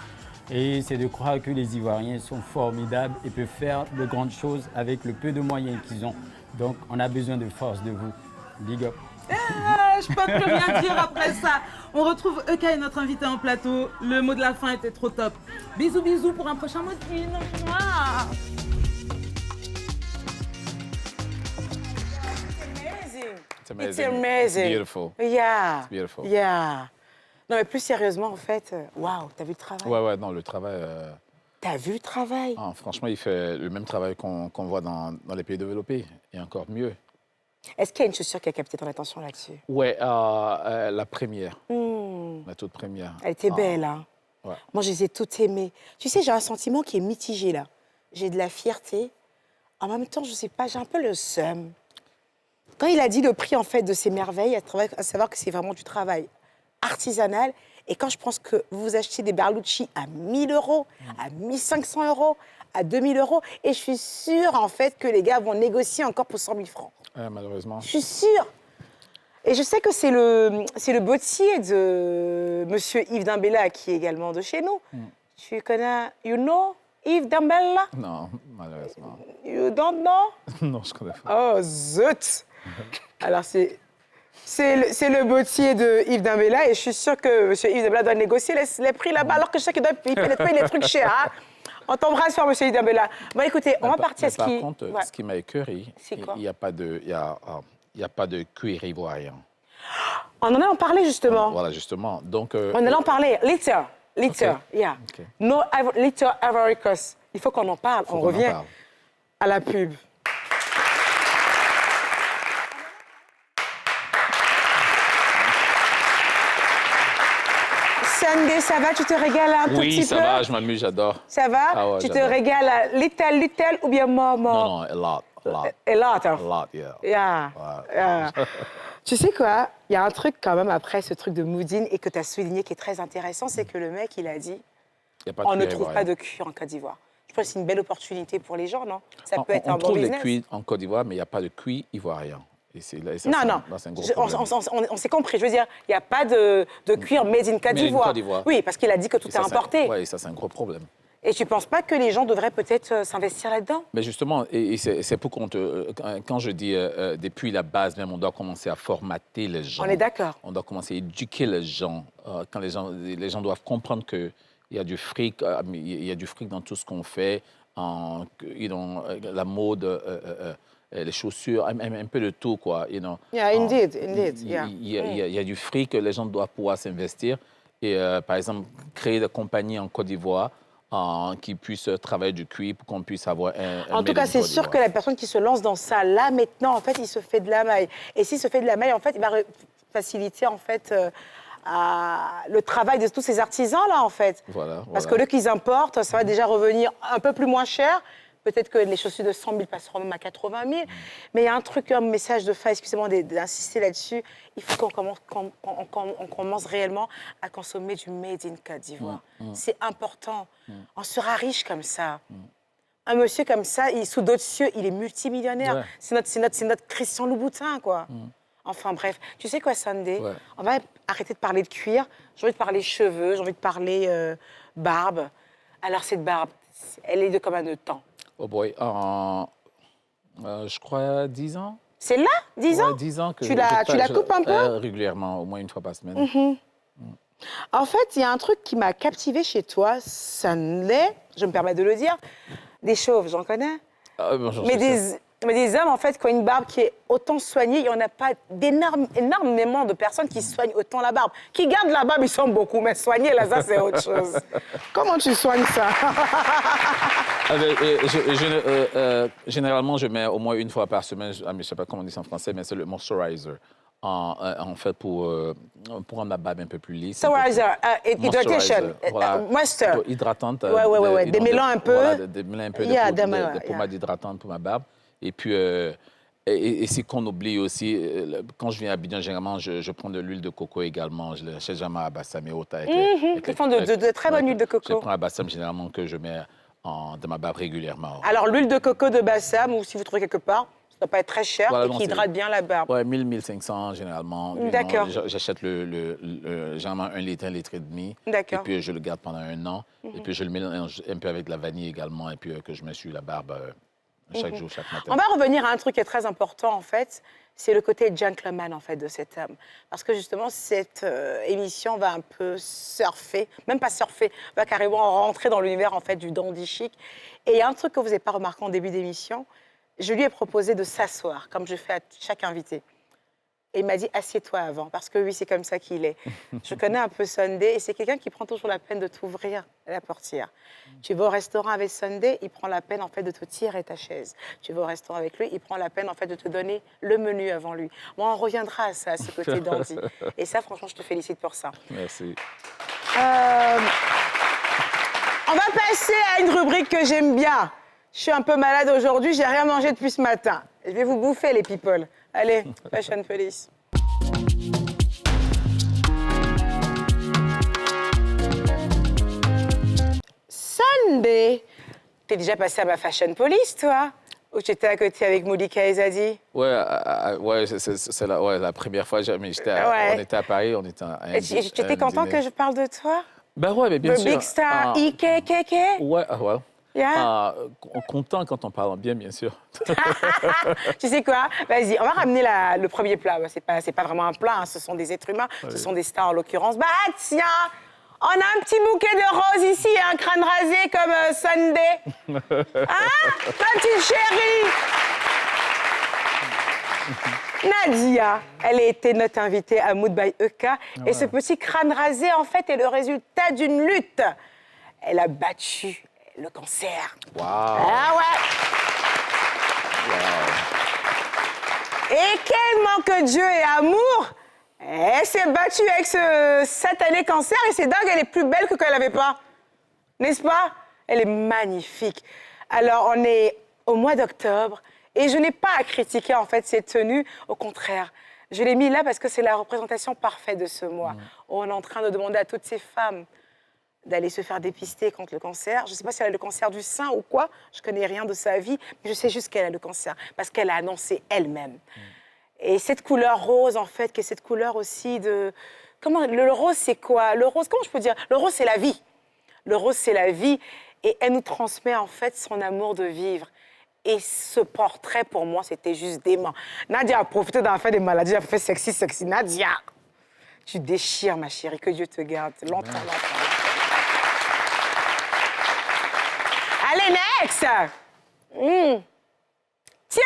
et c'est de croire que les Ivoiriens sont formidables et peuvent faire de grandes choses avec le peu de moyens qu'ils ont. Donc, on a besoin de force de vous. Big up. Je peux plus rien dire après ça. On retrouve Eucaille, notre invité en plateau. Le mot de la fin était trop top. Bisous, bisous pour un prochain mot de une. It's amazing. It's beautiful. Yeah. It's beautiful. Yeah. Non, mais plus sérieusement, en fait, waouh, t'as vu le travail? Ouais, non, le travail... T'as vu le travail? Ah, franchement, il fait le même travail qu'on voit dans les pays développés, et encore mieux. Est-ce qu'il y a une chaussure qui a capté ton attention là-dessus? Ouais, la première, Hmm. la toute première. Elle était belle, hein? Ouais. Moi, je les ai toutes aimées. Tu sais, j'ai un sentiment qui est mitigé, là. J'ai de la fierté. En même temps, je sais pas, j'ai un peu le seum. Quand il a dit le prix, en fait, de ces merveilles, à savoir que c'est vraiment du travail artisanal, et quand je pense que vous achetez des Berlucci à 1 000 €, à 1 500 €, à 2 000 €, et je suis sûre, en fait, que les gars vont négocier encore pour 100 000 francs. Malheureusement. Je suis sûre. Et je sais que c'est le bottier de Monsieur Yves Dambella, qui est également de chez nous. Tu connais, you know Yves Dambella? Non, malheureusement. You don't know? Non, je connais pas. Oh, zut! Alors, c'est le bottier de Yves Dambella, et je suis sûre que M. Yves Dambella doit négocier les prix là-bas, alors que je sais qu'il doit payer les trucs chers. Hein? On t'embrasse fort, M. Yves Dambella. Bon, écoutez, on va partir à ce qui... Par contre, ce qui m'a écœuré, C'est quoi? il n'y a pas de cuir ivoirien. On en a parlé, justement. Voilà, justement. Donc, On en a parlé. Litter, Okay. yeah. Okay. No Litter Ivory Coast. Il faut qu'on en parle. On revient à la pub. Sunday, ça va? Tu te régales un tout petit peu? Oui, ça va, je m'amuse, j'adore. Ça va? Ah ouais, tu te j'adore. régales à little ou bien more? Non, a lot. A lot. A lot, yeah. Yeah. Ouais. Yeah. Tu sais quoi? Il y a un truc quand même après ce truc de Moudine et que tu as souligné qui est très intéressant, c'est que le mec, il a dit Y a pas de on ne cuir trouve ivoirien. pas de cuir en Côte d'Ivoire. Je pense que c'est une belle opportunité pour les gens, non? Ça peut être On un bon trouve les business. cuirs en Côte d'Ivoire, mais il n'y a pas de cuir ivoirien. Et ça, Non, c'est non. un gros Je- problème. on s'est compris. Je veux dire, il n'y a pas de cuir made in Côte Made in d'Ivoire. Côte d'Ivoire. Oui, parce qu'il a dit que tout Et est ça, importé. Oui, ça, c'est un gros problème. Et tu ne penses pas que les gens devraient peut-être s'investir là-dedans? Mais justement, et c'est pour qu'on quand je dis depuis la base même, on doit commencer à formater les gens. On est d'accord. On doit commencer à éduquer les gens. Quand les gens doivent comprendre qu'il y a du fric, il y a du fric dans tout ce qu'on fait, la mode, les chaussures, un peu de tout, quoi. Yeah, indeed, yeah. Il y a du fric, les gens doivent pouvoir s'investir. Et par exemple, créer des compagnies en Côte d'Ivoire qui puissent travailler du cuir pour qu'on puisse avoir un En tout made cas, in c'est Côte sûr que d'Ivoire. la personne qui se lance dans ça, là, maintenant, en fait, il se fait de la maille. Et s'il se fait de la maille, en fait, il va faciliter, en fait, le travail de tous ces artisans-là, en fait. Voilà. Parce que le qu'ils importent, ça va déjà revenir un peu plus moins cher. Peut-être que les chaussures de 100 000 passeront même à 80 000. Mais il y a un truc, un message de fin, excusez-moi d'insister là-dessus. Il faut qu'on commence réellement à consommer du made in Côte d'Ivoire. C'est important. On sera riche comme ça. Un monsieur comme ça, sous d'autres cieux, il est multimillionnaire. Ouais. C'est notre Christian Louboutin, quoi. Enfin bref, tu sais quoi, Sunday? On va arrêter de parler de cuir. J'ai envie de parler cheveux, j'ai envie de parler barbe. Alors cette barbe, elle est de combien de temps? Oh boy, je crois 10 ans. C'est là, 10 ans? Ouais, 10 ans que Tu la coupes un peu? Régulièrement, au moins une fois par semaine. En fait, il y a un truc qui m'a captivée chez toi, Sunday, je me permets de le dire. Des chauves, j'en connais. Mais des hommes, en fait, qui ont une barbe qui est autant soignée, il n'y en a pas énormément de personnes qui soignent autant la barbe. Qui gardent la barbe, ils sont beaucoup, mais soigner, là, ça, c'est autre chose. Comment tu soignes ça? Généralement, je mets au moins une fois par semaine, je ne sais pas comment on dit ça en français, mais c'est le moisturizer. En fait, pour rendre ma barbe un peu plus lisse. Moisturizer, hydration, voilà, moisture. Hydratante. Ouais. Démêlant un peu. Voilà, démêler un peu de pommade hydratante pour ma barbe. Et puis, et c'est qu'on oublie aussi, quand je viens à Abidjan, généralement, je prends de l'huile de coco également. Je l'achète jamais à Bassam et autres. Ils font de très bonne huile de coco. Je prends à Bassam généralement que je mets dans ma barbe régulièrement. Alors, l'huile de coco de Bassam, ou si vous trouvez quelque part, ça ne doit pas être très cher, voilà, et qui hydrate bien la barbe. Oui, 1000, 1500 généralement. D'accord. J'achète généralement 1 litre, 1,5 litre. D'accord. Et puis je le garde pendant 1 an. Et puis je le mélange un peu avec de la vanille également. Et puis que je m'essuie la barbe chaque jour, chaque matin. On va revenir à un truc qui est très important, en fait. C'est le côté gentleman, en fait, de cet homme. Parce que, justement, cette émission va un peu surfer, même pas surfer, va carrément rentrer dans l'univers, en fait, du dandy chic. Et il y a un truc que vous n'avez pas remarqué en début d'émission. Je lui ai proposé de s'asseoir, comme je fais à chaque invité. Et il m'a dit, assieds-toi avant, parce que oui, c'est comme ça qu'il est. Je connais un peu Sunday, et c'est quelqu'un qui prend toujours la peine de t'ouvrir la portière. Tu vas au restaurant avec Sunday, il prend la peine, en fait, de te tirer ta chaise. Tu vas au restaurant avec lui, il prend la peine, en fait, de te donner le menu avant lui. Bon, on reviendra à ça, à ce côté dandy. Et ça, franchement, je te félicite pour ça. Merci. On va passer à une rubrique que j'aime bien. Je suis un peu malade aujourd'hui, j'ai rien mangé depuis ce matin. Je vais vous bouffer, les people. Allez, Fashion Police. Sunday, t'es déjà passé à ma Fashion Police, toi? Ou tu étais à côté avec Moulika et Zadi? Ouais, c'est la première fois. Mais on était à Paris, on était à un Tu étais content que je parle de toi? Ben ouais, mais bien The sûr. Big Star, IKKK? Ouais. Yeah. Content quand on parle bien sûr. Tu sais quoi? Vas-y, on va ramener le premier plat. C'est pas vraiment un plat, hein, ce sont des êtres humains, ce sont des stars en l'occurrence. Bah tiens, on a un petit bouquet de roses ici, un crâne rasé comme Sunday. Hein? Ma petite chérie! Nadia, elle a été notre invitée à Mood by EK. Et ce petit crâne rasé, en fait, est le résultat d'une lutte. Elle a battu le cancer. Wow. Ah ouais! Wow. Et tellement que Dieu est amour, elle s'est battue avec ce satané cancer et c'est dingue, elle est plus belle que quand elle n'avait pas. N'est-ce pas? Elle est magnifique. Alors, on est au mois d'octobre et je n'ai pas à critiquer, en fait, ces tenues. Au contraire, je l'ai mis là parce que c'est la représentation parfaite de ce mois. On est en train de demander à toutes ces femmes d'aller se faire dépister contre le cancer. Je ne sais pas si elle a le cancer du sein ou quoi, je ne connais rien de sa vie, mais je sais juste qu'elle a le cancer, parce qu'elle a annoncé elle-même. Et cette couleur rose, en fait, qui est cette couleur aussi de... Le rose, c'est quoi? Le rose, comment je peux dire? Le rose, c'est la vie. Le rose, c'est la vie, et elle nous transmet, en fait, son amour de vivre. Et ce portrait, pour moi, c'était juste dément. Nadia a profité d'en faire des maladies, elle a fait sexy. Nadia, tu déchires, ma chérie, que Dieu te garde. Longtemps. Allez, next! Tiens!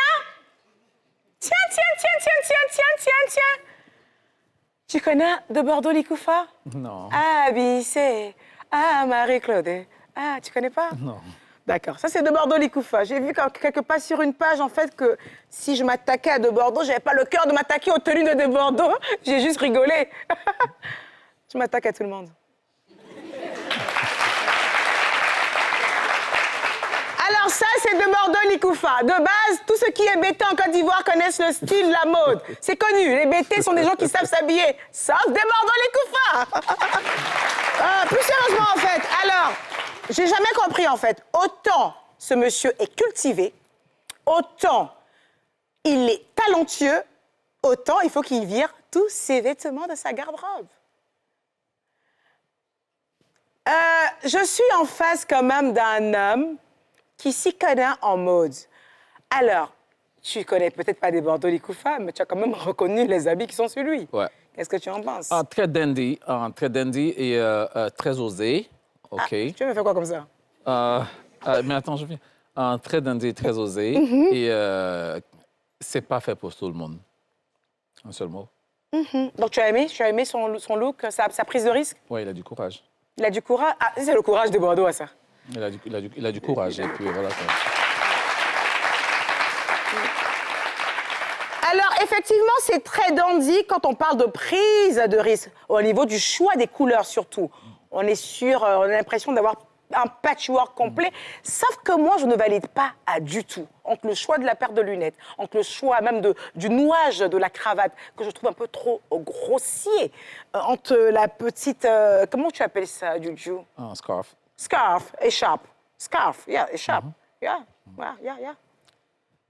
Tu connais de Bordeaux Likoufa? Non. Ah, Bissé. Ah, Marie-Claude. Ah, tu connais pas? Non. D'accord, ça c'est de Bordeaux Likoufa. J'ai vu quelque part sur une page, en fait, que si je m'attaquais à de Bordeaux, j'avais pas le cœur de m'attaquer aux tenues de Bordeaux. J'ai juste rigolé. Tu m'attaques à tout le monde. Alors ça, c'est de Bordeaux Likoufa. De base, tous ceux qui est BT en Côte d'Ivoire connaissent le style, la mode. C'est connu, les BT sont des gens qui savent s'habiller. Sauf de Bordeaux Likoufa. Plus sérieusement, en fait, alors, j'ai jamais compris, en fait. Autant ce monsieur est cultivé, autant il est talentueux, autant il faut qu'il vire tous ses vêtements de sa garde-robe. Je suis en face quand même d'un homme qui s'y connaît en mode. Alors, tu connais peut-être pas des Bordeaux Likoufa, mais tu as quand même reconnu les habits qui sont sur lui. Ouais. Qu'est-ce que tu en penses? Très dandy et très osé. OK. Tu me fais quoi comme ça? Mais attends, je viens. Très dandy, très osé. Et c'est pas fait pour tout le monde. Un seul mot. Donc, tu as aimé son look, sa prise de risque? Oui, il a du courage. Il a du courage. Ah, c'est le courage de Bordeaux, à ça. Il a du courage. Et puis voilà. Alors, effectivement, c'est très dandy quand on parle de prise de risque, au niveau du choix des couleurs surtout. On est sûr, on a l'impression d'avoir un patchwork complet, sauf que moi, je ne valide pas du tout entre le choix de la paire de lunettes, entre le choix même du nouage de la cravate, que je trouve un peu trop grossier, entre la petite... comment tu appelles ça, Juju? Un scarf. Scarf, écharpe. Scarf, yeah, écharpe. Yeah.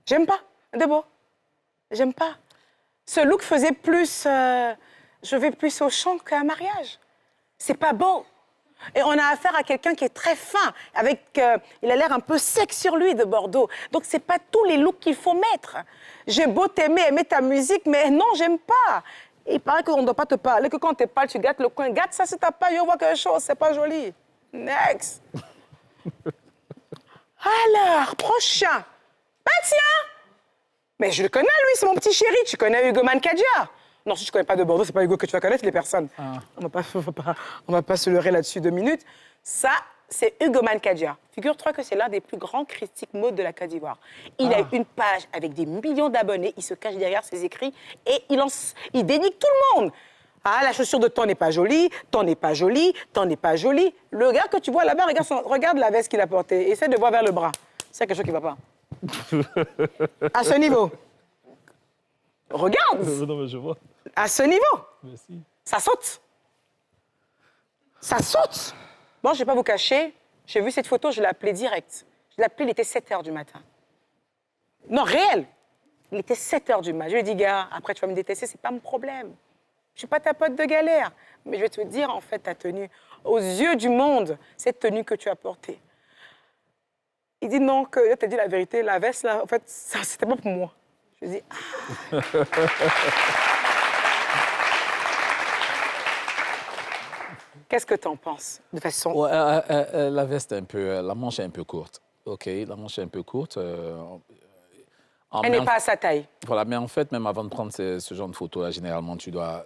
J'aime pas, de beau. J'aime pas. Ce look faisait plus... je vais plus au chant qu'à un mariage. C'est pas beau. Et on a affaire à quelqu'un qui est très fin, avec... il a l'air un peu sec sur lui, de Bordeaux. Donc, c'est pas tous les looks qu'il faut mettre. J'ai beau t'aimer, aimer ta musique, mais non, j'aime pas. Il paraît qu'on ne doit pas te parler, que quand tu parles, tu gâtes le coin. Gâte ça, c'est ta paille, on voit quelque chose, c'est pas joli. Next. Alors, prochain. Bah tiens! Mais je le connais, lui, c'est mon petit chéri. Tu connais Hugo Mankadia? Non, si tu ne connais pas de Bordeaux, c'est pas Hugo que tu vas connaître, les personnes. On va pas se leurrer là-dessus 2 minutes. Ça, c'est Hugo Mankadia. Figure-toi que c'est l'un des plus grands critiques mode de la Côte d'Ivoire. Il a une page avec des millions d'abonnés, il se cache derrière ses écrits et il dénigre tout le monde. Ah, la chaussure de ton n'est pas jolie, ton n'est pas jolie, ton n'est pas jolie. Le gars que tu vois là-bas, regarde la veste qu'il a portée. Essaie de voir vers le bras. C'est quelque chose qui ne va pas. À ce niveau. Regarde. Non, mais je vois. À ce niveau. Merci. Ça saute. Ça saute. Bon, je ne vais pas vous cacher. J'ai vu cette photo, je l'ai appelée direct. Je l'ai appelée, il était 7 h du matin. Non, réel. Il était 7 h du matin. Je lui ai dit, gars, après tu vas me détester, c'est pas mon problème. Je suis pas ta pote de galère. Mais je vais te dire, en fait, ta tenue. Aux yeux du monde, cette tenue que tu as portée. Il dit non, que je t'ai dit la vérité, la veste, là, en fait, c'était pas pour moi. Je lui ai dit, ah. Qu'est-ce que tu en penses, de façon... Ouais, la veste est un peu... la manche est un peu courte. OK, la manche est un peu courte. Elle n'est pas à sa taille. Voilà, mais en fait, même avant de prendre ce genre de photos-là, généralement, tu dois...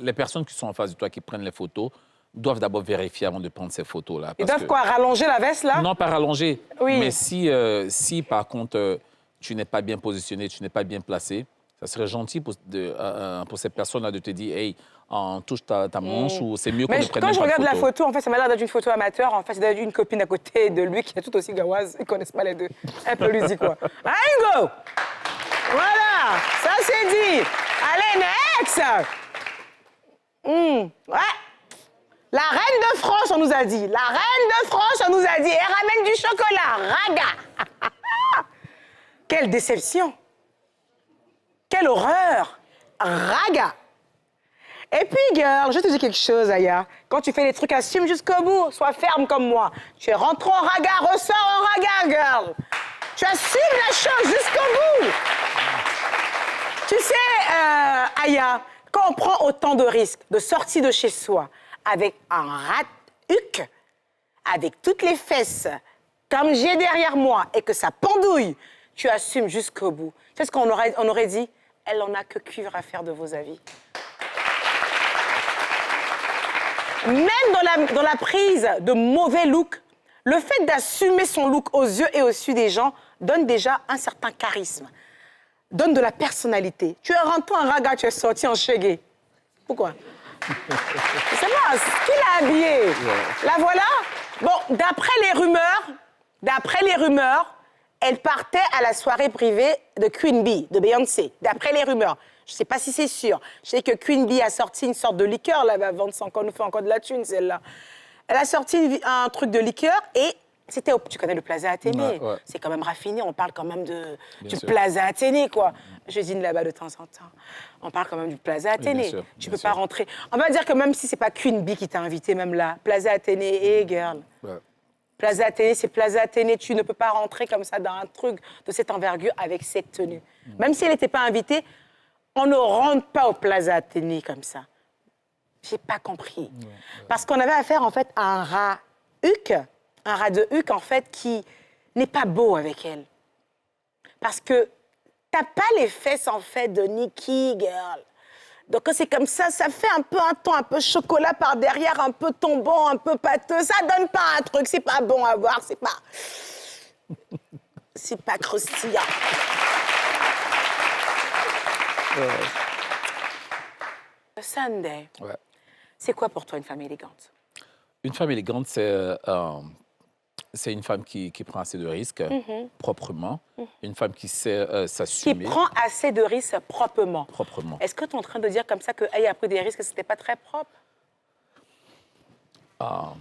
les personnes qui sont en face de toi, qui prennent les photos, doivent d'abord vérifier avant de prendre ces photos-là. Ils doivent quoi, rallonger la veste, là? Non, pas rallonger. Oui. Mais si par contre, tu n'es pas bien positionné, tu n'es pas bien placé, ça serait gentil pour cette personne-là de te dire, hey, touche ta manche ou c'est mieux qu'on ne prenne pas de photo. Quand je regarde la photo, en fait, ça m'a l'air d'être une photo amateur. En fait, c'est une copine à côté de lui qui est tout aussi gaoise. Ils ne connaissent pas les deux. Un peu lui dit quoi. Ah, Hugo! Voilà, ça c'est dit. Allez, next! Ouais. La reine de France, on nous a dit. La reine de France, on nous a dit. Elle ramène du chocolat. Raga. Quelle déception. Quelle horreur. Raga. Et puis, girl, je te dis quelque chose, Aya. Quand tu fais des trucs, assume jusqu'au bout. Sois ferme comme moi. Tu es rentré en raga, ressors en raga, girl. Tu assumes la chose jusqu'au bout. Tu sais, Aya, quand on prend autant de risques de sortie de chez soi avec un rat-huc, avec toutes les fesses comme j'ai derrière moi et que ça pendouille, tu assumes jusqu'au bout. Tu sais ce qu'on aurait dit? Elle en a que cuivre à faire de vos avis. Même dans la prise de mauvais looks, le fait d'assumer son look aux yeux et au su des gens donne déjà un certain charisme, donne de la personnalité. Tu es rentré en raga, tu es sorti en chégué. Pourquoi? C'est moi, qui l'a habillée? La voilà. Bon, d'après les rumeurs, elle partait à la soirée privée de Queen Bee, de Beyoncé. D'après les rumeurs. Je ne sais pas si c'est sûr. Je sais que Queen Bee a sorti une sorte de liqueur, là, elle va vendre ça encore, nous fait encore de la thune, celle-là. Elle a sorti un truc de liqueur et c'était tu connais le Plaza Athénée. Ouais. C'est quand même raffiné, on parle quand même du sûr. Plaza Athénée, quoi. Je dîne là-bas de temps en temps. On parle quand même du Plaza Athénée. sûr, Tu bien peux pas sûr. rentrer. On va dire que même si c'est pas Queen Bee qui t'a invité, même là, Plaza Athénée, girl. Ouais. Plaza Athénée, c'est Plaza Athénée. Tu ne peux pas rentrer comme ça dans un truc de cette envergure avec cette tenue. Même si elle n'était pas invitée, on ne rentre pas au Plaza Athénée comme ça. J'ai pas compris. Parce qu'on avait affaire, en fait, à un rat de Huck, en fait, qui n'est pas beau avec elle. Parce que t'as pas les fesses, en fait, de Nicki, girl. Donc, quand c'est comme ça fait un peu un ton un peu chocolat par derrière, un peu tombant, un peu pâteux. Ça donne pas un truc, c'est pas bon à voir, c'est pas croustillant. Sunday, Ouais. c'est quoi pour toi une femme élégante? Une femme élégante, c'est une femme qui prend assez de risques proprement. Une femme qui sait Qui s'assumer prend assez de risques proprement. proprement. Est-ce que tu es en train de dire comme ça qu'elle a pris des risques et que c'était pas très propre? Ah,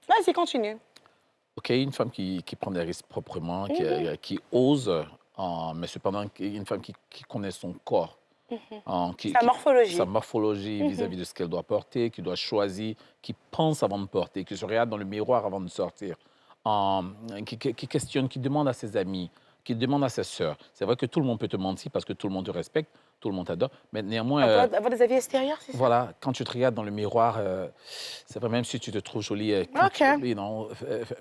Vas-y, continue. OK, une femme qui prend des risques proprement, qui ose, mais cependant une femme qui connaît son corps. Sa morphologie. Sa morphologie vis-à-vis de ce qu'elle doit porter, qui doit choisir, qui pense avant de porter, qui se regarde dans le miroir avant de sortir, qui questionne, qui demande à ses amis, qui demande à ses sœurs. C'est vrai que tout le monde peut te mentir parce que tout le monde te respecte, tout le monde t'adore, mais néanmoins... Avoir des avis extérieurs, c'est ça? Voilà, quand tu te regardes dans le miroir, c'est vrai, même si tu te trouves jolie, OK.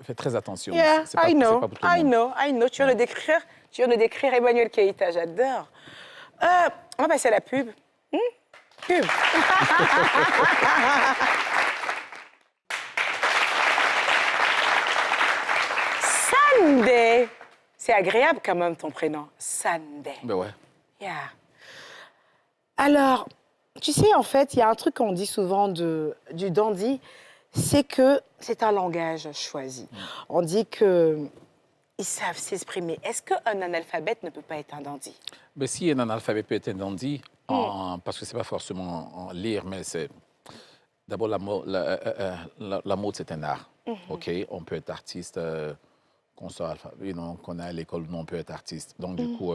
fais très attention. Yeah, C'est pas I know, pour tout le monde. I know. Tu viens de décrire Emmanuel Keïta, j'adore. On va passer à la pub. Pub. Sunday. C'est agréable quand même ton prénom. Sunday. Ben ouais. Yeah. Alors, tu sais, en fait, il y a un truc qu'on dit souvent du dandy, c'est que c'est un langage choisi. On dit qu'ils savent s'exprimer. Est-ce qu'un analphabète ne peut pas être un dandy? Mais si un analphabète peut être un dandy, parce que c'est pas forcément en lire, mais c'est... D'abord, la mode, c'est un art. OK? On peut être artiste, qu'on est à l'école, non, on peut être artiste. Donc, du coup,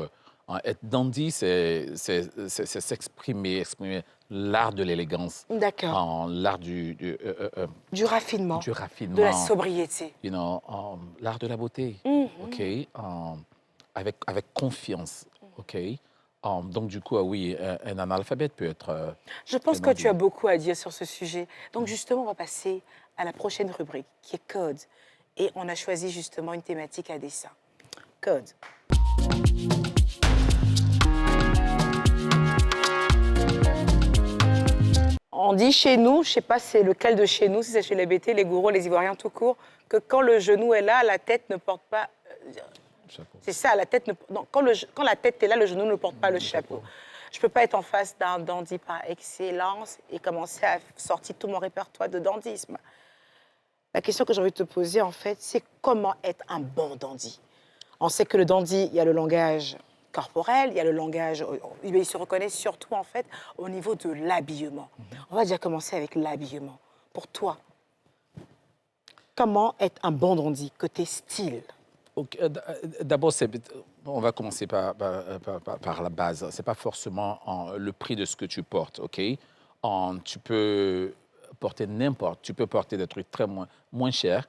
être dandy, c'est s'exprimer, exprimer l'art de l'élégance. D'accord. L'art du raffinement. Du raffinement. De la sobriété. L'art de la beauté. OK? Avec confiance. OK? Donc, du coup, oui, un analphabète peut être... Je pense que tu as beaucoup à dire sur ce sujet. Donc, justement, on va passer à la prochaine rubrique, qui est Code. Et on a choisi justement une thématique à dessin. Code. On dit chez nous, je ne sais pas c'est lequel de chez nous, si c'est chez les BT, les gourous, les Ivoiriens tout court, que quand le genou est là, la tête ne porte pas... Chapeau. C'est ça, la tête ne... Non, quand la tête est là, le genou ne porte pas le chapeau. Je ne peux pas être en face d'un dandy par excellence et commencer à sortir tout mon répertoire de dandisme. La question que j'ai envie de te poser, en fait, c'est comment être un bon dandy. On sait que le dandy, il y a le langage corporel, il y a le langage... Il se reconnaît surtout, en fait, au niveau de l'habillement. On va déjà commencer avec l'habillement. Pour toi, comment être un bon dandy, côté style? Okay. D'abord, on va commencer par la base. Ce n'est pas forcément le prix de ce que tu portes, OK? Tu peux porter n'importe, tu peux porter des trucs très moins chers,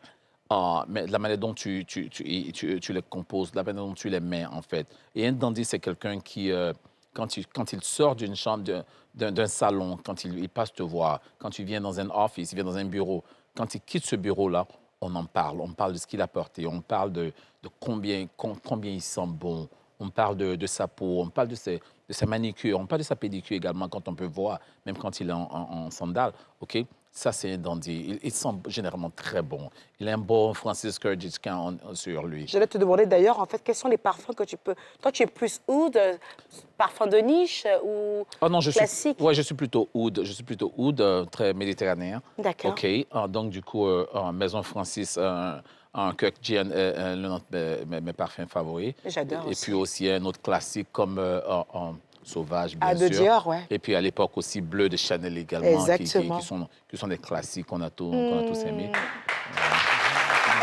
mais la manière dont tu les composes, la manière dont tu les mets, en fait. Et un dandy, c'est quelqu'un qui, quand il sort d'une chambre, d'un salon, quand il passe te voir, quand il vient dans un office, il vient dans un bureau, quand il quitte ce bureau-là, on en parle. On parle de ce qu'il a porté, on parle de combien il sent bon, on parle de sa peau, on parle de sa manicure, on parle de sa pédicure également quand on peut voir, même quand il est en sandales, OK? Ça, c'est un dandy. Il sent généralement très bon. Il a un bon Francis Kurtzman sur lui. J'allais te demander d'ailleurs, en fait, quels sont les parfums que tu peux... Toi, tu es plus oud, parfum de niche ou classique? Je suis plutôt oud. Je suis plutôt oud, très méditerranéen. D'accord. OK. Donc, du coup, Maison Francis, un Kirk Jean, l'un de mes parfums favoris. J'adore Et aussi. puis aussi un autre classique comme Sauvage, bien Ah, de sûr. Dior, ouais. Et puis à l'époque aussi Bleu de Chanel également, Exactement. qui sont des classiques qu'on a tous aimés.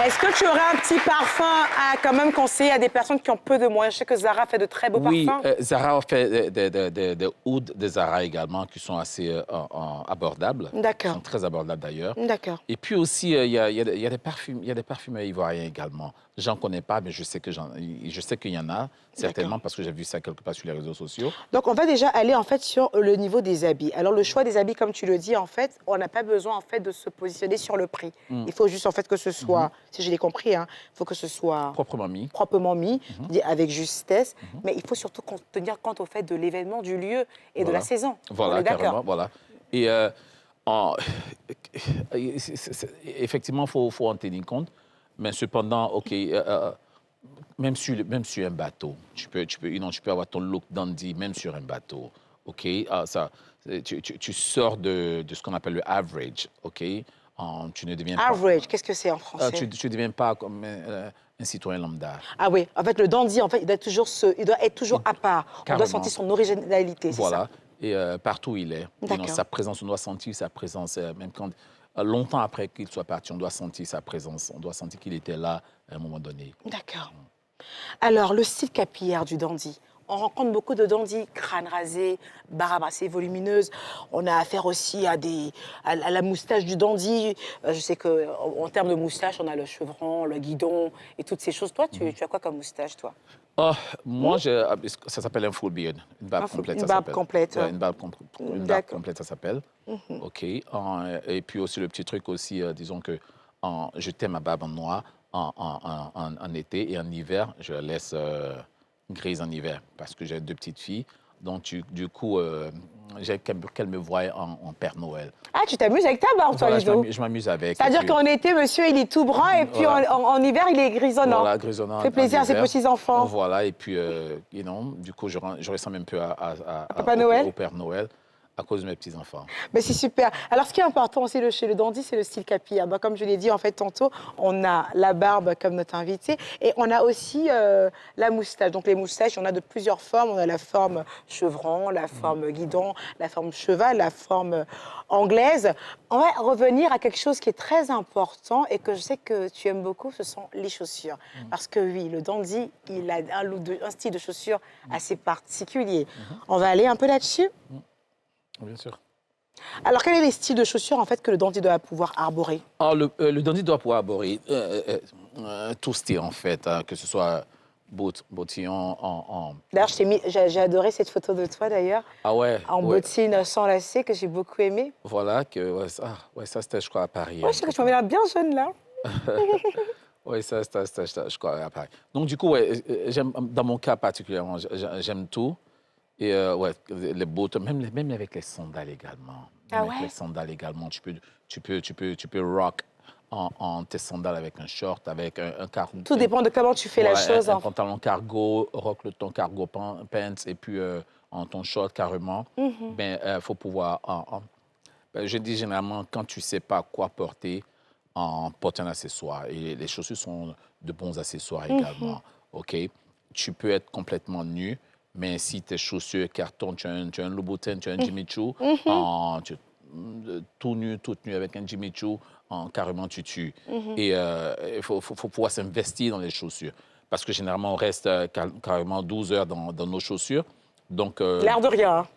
Est-ce que tu aurais un petit parfum à quand même conseiller à des personnes qui ont peu de moyens? Je sais que Zara fait de très beaux Oui, parfums. Zara fait des ouds de Zara également qui sont assez abordables. D'accord. Qui sont très abordables d'ailleurs. D'accord. Et puis aussi, il y a des parfumeurs ivoiriens également. J'en connais pas, mais je sais qu'il y en a, certainement, parce que j'ai vu ça quelque part sur les réseaux sociaux. Donc, on va déjà aller, en fait, sur le niveau des habits. Alors, le choix des habits, comme tu le dis, en fait, on n'a pas besoin, en fait, de se positionner sur le prix. Il faut juste, en fait, que ce soit, si je l'ai compris, il faut que ce soit Proprement mis. c'est-à-dire avec justesse, mais il faut surtout tenir compte, au fait, de l'événement, du lieu et de la saison. On Voilà, est d'accord. carrément, voilà. Et effectivement, il faut en tenir compte. Mais cependant, OK, même sur un bateau, tu peux avoir ton look dandy même sur un bateau. OK? Tu sors de ce qu'on appelle le average. OK? Tu ne deviens pas... Average, qu'est-ce que c'est en français? Tu ne deviens pas comme un citoyen lambda. Ah oui, en fait, le dandy, en fait, il doit être toujours à part. On Carrément. doit sentir son originalité, c'est Voilà. ça? Et partout où il est. D'accord. Sa présence, on doit sentir sa présence, même quand... longtemps après qu'il soit parti, on doit sentir sa présence. On doit sentir qu'il était là à un moment donné. D'accord. Alors, le style capillaire du dandy. On rencontre beaucoup de dandys, crâne rasé, barbe assez volumineuse. On a affaire aussi à la moustache du dandy. Je sais qu'en termes de moustache, on a le chevron, le guidon et toutes ces choses. Toi, tu as quoi comme moustache, toi? Oh, moi, ça s'appelle un full beard, une barbe complète. Une ça barbe s'appelle. complète. Ouais, une barbe complète, ça s'appelle. OK. Et puis aussi, le petit truc aussi, disons que je teins ma barbe en noir en été et en hiver, je la laisse grise en hiver parce que j'ai 2 petites filles. Donc, du coup, j'ai qu'elles me voient en Père Noël. Ah, tu t'amuses avec ta barbe, toi, Voilà, Ludo? je m'amuse avec. C'est-à-dire Et puis- qu'en été, monsieur, il est tout brun et puis Voilà. en hiver, il est grisonnant. Voilà, grisonnant. Fait plaisir en à ses hiver. petits-enfants. Voilà, et puis, du coup, je ressemble un peu Papa Noël? au Père Noël à cause de mes petits-enfants. Mais c'est super. Alors, ce qui est important aussi chez le dandy, c'est le style capillaire. Comme je l'ai dit, en fait, tantôt, on a la barbe comme notre invité et on a aussi la moustache. Donc, les moustaches, on a de plusieurs formes. On a la forme chevron, la forme guidon, la forme cheval, la forme anglaise. On va revenir à quelque chose qui est très important et que je sais que tu aimes beaucoup, ce sont les chaussures. Parce que oui, le dandy, il a un style de chaussures assez particulier. On va aller un peu là-dessus. Bien sûr. Alors, quels sont les styles de chaussures en fait que le dandy doit pouvoir arborer? Le dandy doit pouvoir aborder tout style, en fait, que ce soit bottillon en... D'ailleurs, j'ai adoré cette photo de toi d'ailleurs, Ah ouais? en ouais. bottine sans lacets que j'ai beaucoup aimé. Voilà, ça c'était, je crois, à Paris. Ouais, je sais que tu m'avais l'air bien jeune là. Oui, ça, je crois, à Paris. Donc, du coup, ouais, dans mon cas particulièrement, j'aime tout. Et les bottes, même avec les sandales également. Ah Avec ouais? les sandales également, tu peux rock en tes sandales avec un short, avec un cargo. Tout dépend de comment tu fais la chose. Un pantalon cargo, rock ton cargo pants, et puis en ton short carrément. Ben, faut pouvoir... je dis généralement, quand tu ne sais pas quoi porter, porte un accessoire. Et les chaussures sont de bons accessoires également. OK? Tu peux être complètement nu, mais si tes chaussures carton, tu as un Louboutin, tu as un Jimmy Choo, tout nu avec un Jimmy Choo, carrément tu tues. Et il faut pouvoir s'investir dans les chaussures. Parce que généralement, on reste carrément 12 heures dans nos chaussures. Donc, L'air de rien. Hein.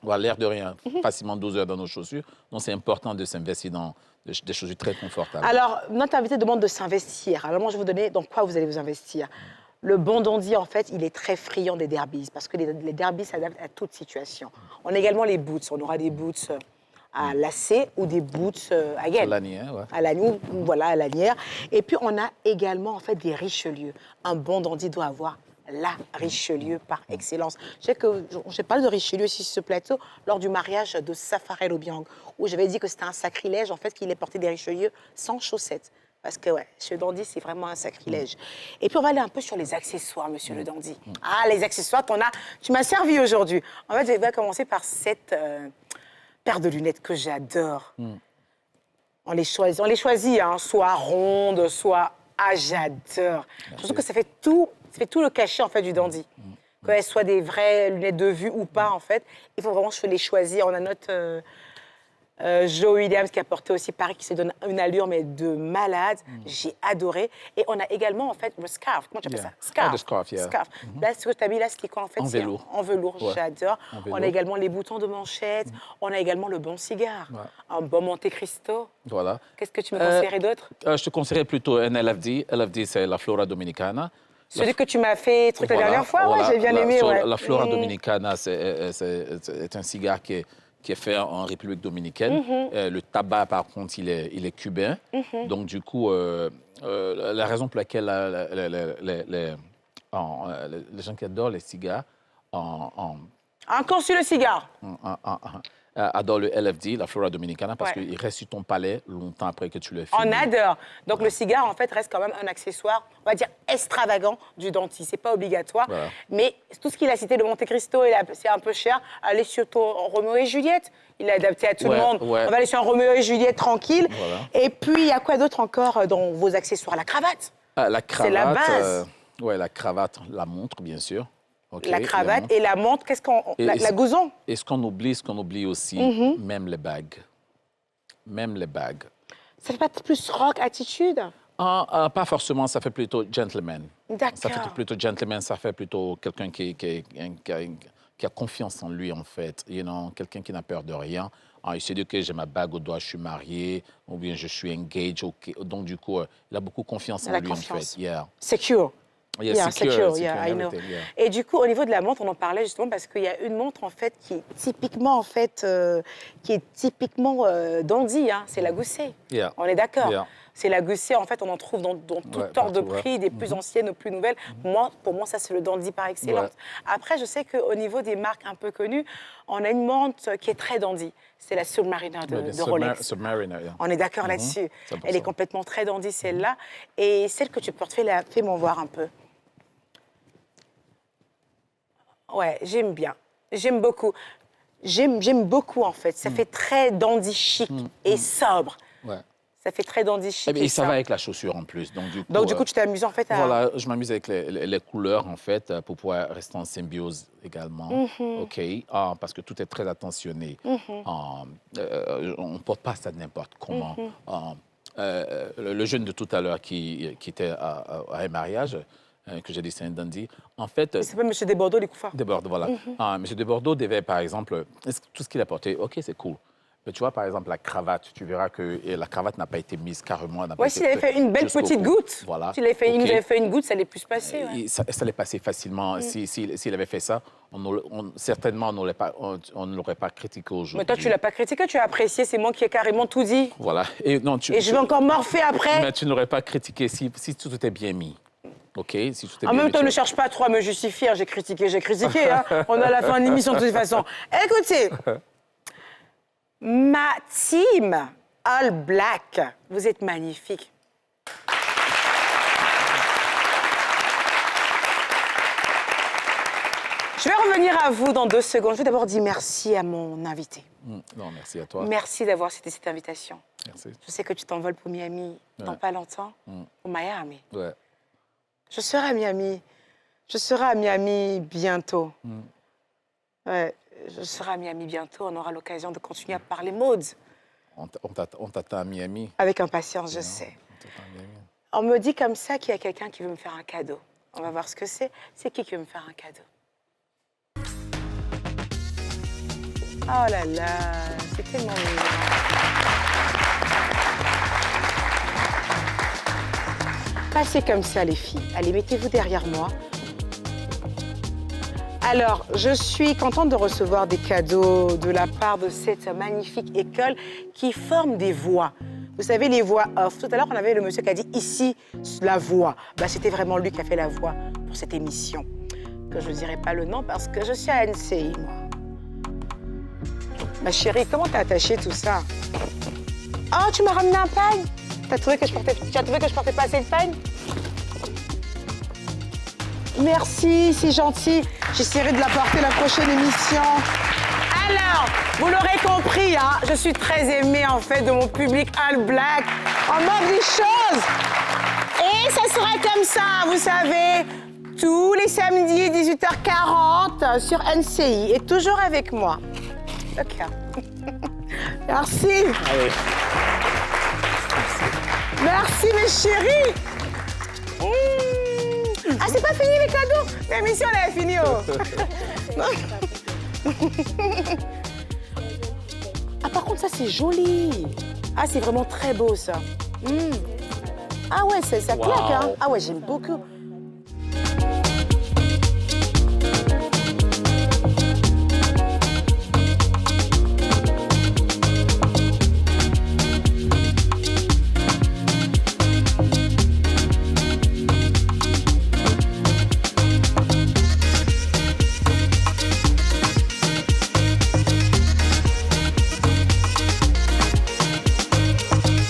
voilà, l'air de rien, facilement 12 heures dans nos chaussures. Donc, c'est important de s'investir dans des chaussures très confortables. Alors, notre invité demande de s'investir. Alors, moi, je vais vous donner dans quoi vous allez vous investir. Le bon dandy, en fait, il est très friand des derbies parce que les derbies s'adaptent à toute situation. On a également les boots. On aura des boots à lacets ou des boots à gaine. Lanière, ouais. À lanière, voilà, à lanière. Et puis, on a également, en fait, des Richelieu. Un bon dandy doit avoir la Richelieu par excellence. Je sais que j'ai parlé de Richelieu ici sur ce plateau lors du mariage de Safarel Obiang, où j'avais dit que c'était un sacrilège, en fait, qu'il ait porté des Richelieu sans chaussettes. Parce que, ouais, ce dandy, c'est vraiment un sacrilège. Et puis, on va aller un peu sur les accessoires, monsieur le dandy. Ah, les accessoires tu m'as servi aujourd'hui. En fait, je vais commencer par cette paire de lunettes que j'adore. On les choisit, hein, soit rondes, soit... Ah, j'adore. Surtout que ça fait tout le cachet, en fait, du dandy. Qu'elles soient des vraies lunettes de vue ou pas, en fait, il faut vraiment les choisir. On a notre Joe Williams qui a porté aussi Paris, qui se donne une allure, mais de malade. J'ai adoré. Et on a également, en fait, le scarf. Comment tu appelles ça? Scarf. Oh, the scarf, yeah. Scarf. Là, ce que tu as mis là, c'est quoi, en fait? En velours. En velours, Ouais. j'adore. En On velours. a également les boutons de manchette. On a également le bon cigare. Ouais. Un bon Monte Cristo. Voilà. Qu'est-ce que tu me conseillerais d'autre? Je te conseillerais plutôt un LFD. LFD, c'est la Flora Dominicana. Celui que tu m'as fait la dernière fois, voilà. ouais, j'ai bien aimé. Ouais. La Flora Dominicana, c'est un cigare qui est fait en République dominicaine. Le tabac, par contre, il est cubain. Donc, du coup, la raison pour laquelle les gens qui adorent les cigares Encore sur le cigare. adorent le LFD, la Flora Dominicana, parce Ouais. qu'il reste sur ton palais longtemps après que tu l'as fini. On adore. Donc, le cigare, en fait, reste quand même un accessoire, on va dire, extravagant du dentiste. C'est pas obligatoire. Voilà. Mais tout ce qu'il a cité, le Monte Cristo, c'est un peu cher. Allez sur ton Roméo et Juliette. Il est adapté à tout Ouais, le monde. ouais. On va aller sur un Roméo et Juliette tranquille. Voilà. Et puis, il y a quoi d'autre encore dans vos accessoires? La cravate. La cravate. la base. Ouais, la cravate, la montre, bien sûr. OK, La cravate montre. et la montre. Qu'est-ce qu'on... Et- La gouson. Et ce qu'on oublie aussi, même les bagues. Même les bagues. Ça fait pas plus rock attitude? Pas forcément, ça fait plutôt gentleman. D'accord. Ça fait plutôt gentleman, ça fait plutôt quelqu'un qui a confiance en lui, en fait. You know, quelqu'un qui n'a peur de rien. Il se dit que j'ai ma bague au doigt, je suis marié, ou bien je suis engaged. Okay. Donc, du coup, il a beaucoup confiance en La lui, confiance. en fait. Yeah. Secure. Yeah, secure, secure I know. everything, yeah. Et du coup, au niveau de la montre, on en parlait justement parce qu'il y a une montre, en fait, qui est typiquement, dandy, hein, c'est la Gousset. Yeah. On est d'accord. Yeah. C'est la Gousset, en fait, on en trouve dans tout Ouais, ordre de partout, ouais. prix, des plus anciennes aux plus nouvelles. Pour moi, ça, c'est le dandy par excellence. Ouais. Après, je sais qu'au niveau des marques un peu connues, on a une montre qui est très dandy. C'est la Submariner de Rolex. Submariner, yeah. On est d'accord là-dessus. 100%. Elle est complètement très dandy, celle-là. Et celle que tu portes, fais-moi voir un peu. Ouais, j'aime bien. J'aime beaucoup. J'aime beaucoup, en fait. Ça fait très dandy chic et sobre. Ouais. Ça fait très dandy chic Eh bien, et et ça sobre. va avec la chaussure en plus. Donc, du coup, Tu t'es amusé, en fait, à... Voilà, je m'amuse avec les couleurs, en fait, pour pouvoir rester en symbiose également. OK? Parce que tout est très attentionné. On ne porte pas ça n'importe comment. Le jeune de tout à l'heure qui était à un mariage, que j'ai dit c'est un dandy, en fait... Il s'appelle M. Desbordeaux, les couffins. Desbordeaux, voilà. Monsieur Desbordeaux devait, par exemple, tout ce qu'il a porté, OK, c'est cool. Mais tu vois, par exemple, la cravate, tu verras que la cravate n'a pas été mise carrément. Ouais, s'il avait fait une belle jusqu'au petite cou. goutte, Voilà. s'il avait fait, OK. fait une goutte, ça allait plus passer. Ouais. Et ça allait passer facilement. S'il avait fait ça, certainement, on ne l'aurait pas critiqué aujourd'hui. Mais toi, tu l'as pas critiqué, tu as apprécié. C'est moi qui ai carrément tout dit. Voilà. Et Je vais encore morfer après. Mais tu n'aurais pas critiqué si tout était bien mis. OK? Si tout est En bien même mis, temps, tu- ne cherche pas trop à me justifier. J'ai critiqué. Hein. On est à la fin de l'émission de toute façon. Écoutez, ma team All Black, vous êtes magnifiques. Je vais revenir à vous dans 2 secondes. Je vais d'abord dire merci à mon invité. Non, merci à toi. Merci d'avoir accepté cette invitation. Merci. Je sais que tu t'envoles pour Miami dans Ouais. pas longtemps, pour Miami. Ouais. Je serai à Miami. Je serai à Miami bientôt. Ouais, je serai à Miami bientôt. On aura l'occasion de continuer à parler mode. On t'attend à Miami. Avec impatience, je sais. On t'attend à Miami. On me dit comme ça qu'il y a quelqu'un qui veut me faire un cadeau. On va voir ce que c'est. C'est qui veut me faire un cadeau? Oh là là, c'est tellement mignon. Passez comme ça, les filles. Allez, mettez-vous derrière moi. Alors, je suis contente de recevoir des cadeaux de la part de cette magnifique école qui forme des voix. Vous savez, les voix off. Tout à l'heure, on avait le monsieur qui a dit ici, la voix. Bah, c'était vraiment lui qui a fait la voix pour cette émission. que je ne dirai pas le nom parce que je suis à NCI, moi. Ma chérie, comment t'as attaché tout ça? Oh, tu m'as ramené un pagne? Tu as trouvé que je portais pas assez de pagne? Merci, c'est gentil. J'essaierai de la porter la prochaine émission. Alors, vous l'aurez compris, hein, je suis très aimée en fait de mon public All Black. On manque des choses. Et ça sera comme ça, vous savez, tous les samedis 18h40 sur NCI et toujours avec moi. Ok. Merci. Allez. Merci mes chéris. Ah, c'est pas fini les cadeaux. L'émission elle est finie. Oh. Ah, par contre, ça, c'est joli. Ah, c'est vraiment très beau, ça. Ah ouais, ça claque, hein. Ah ouais, j'aime beaucoup.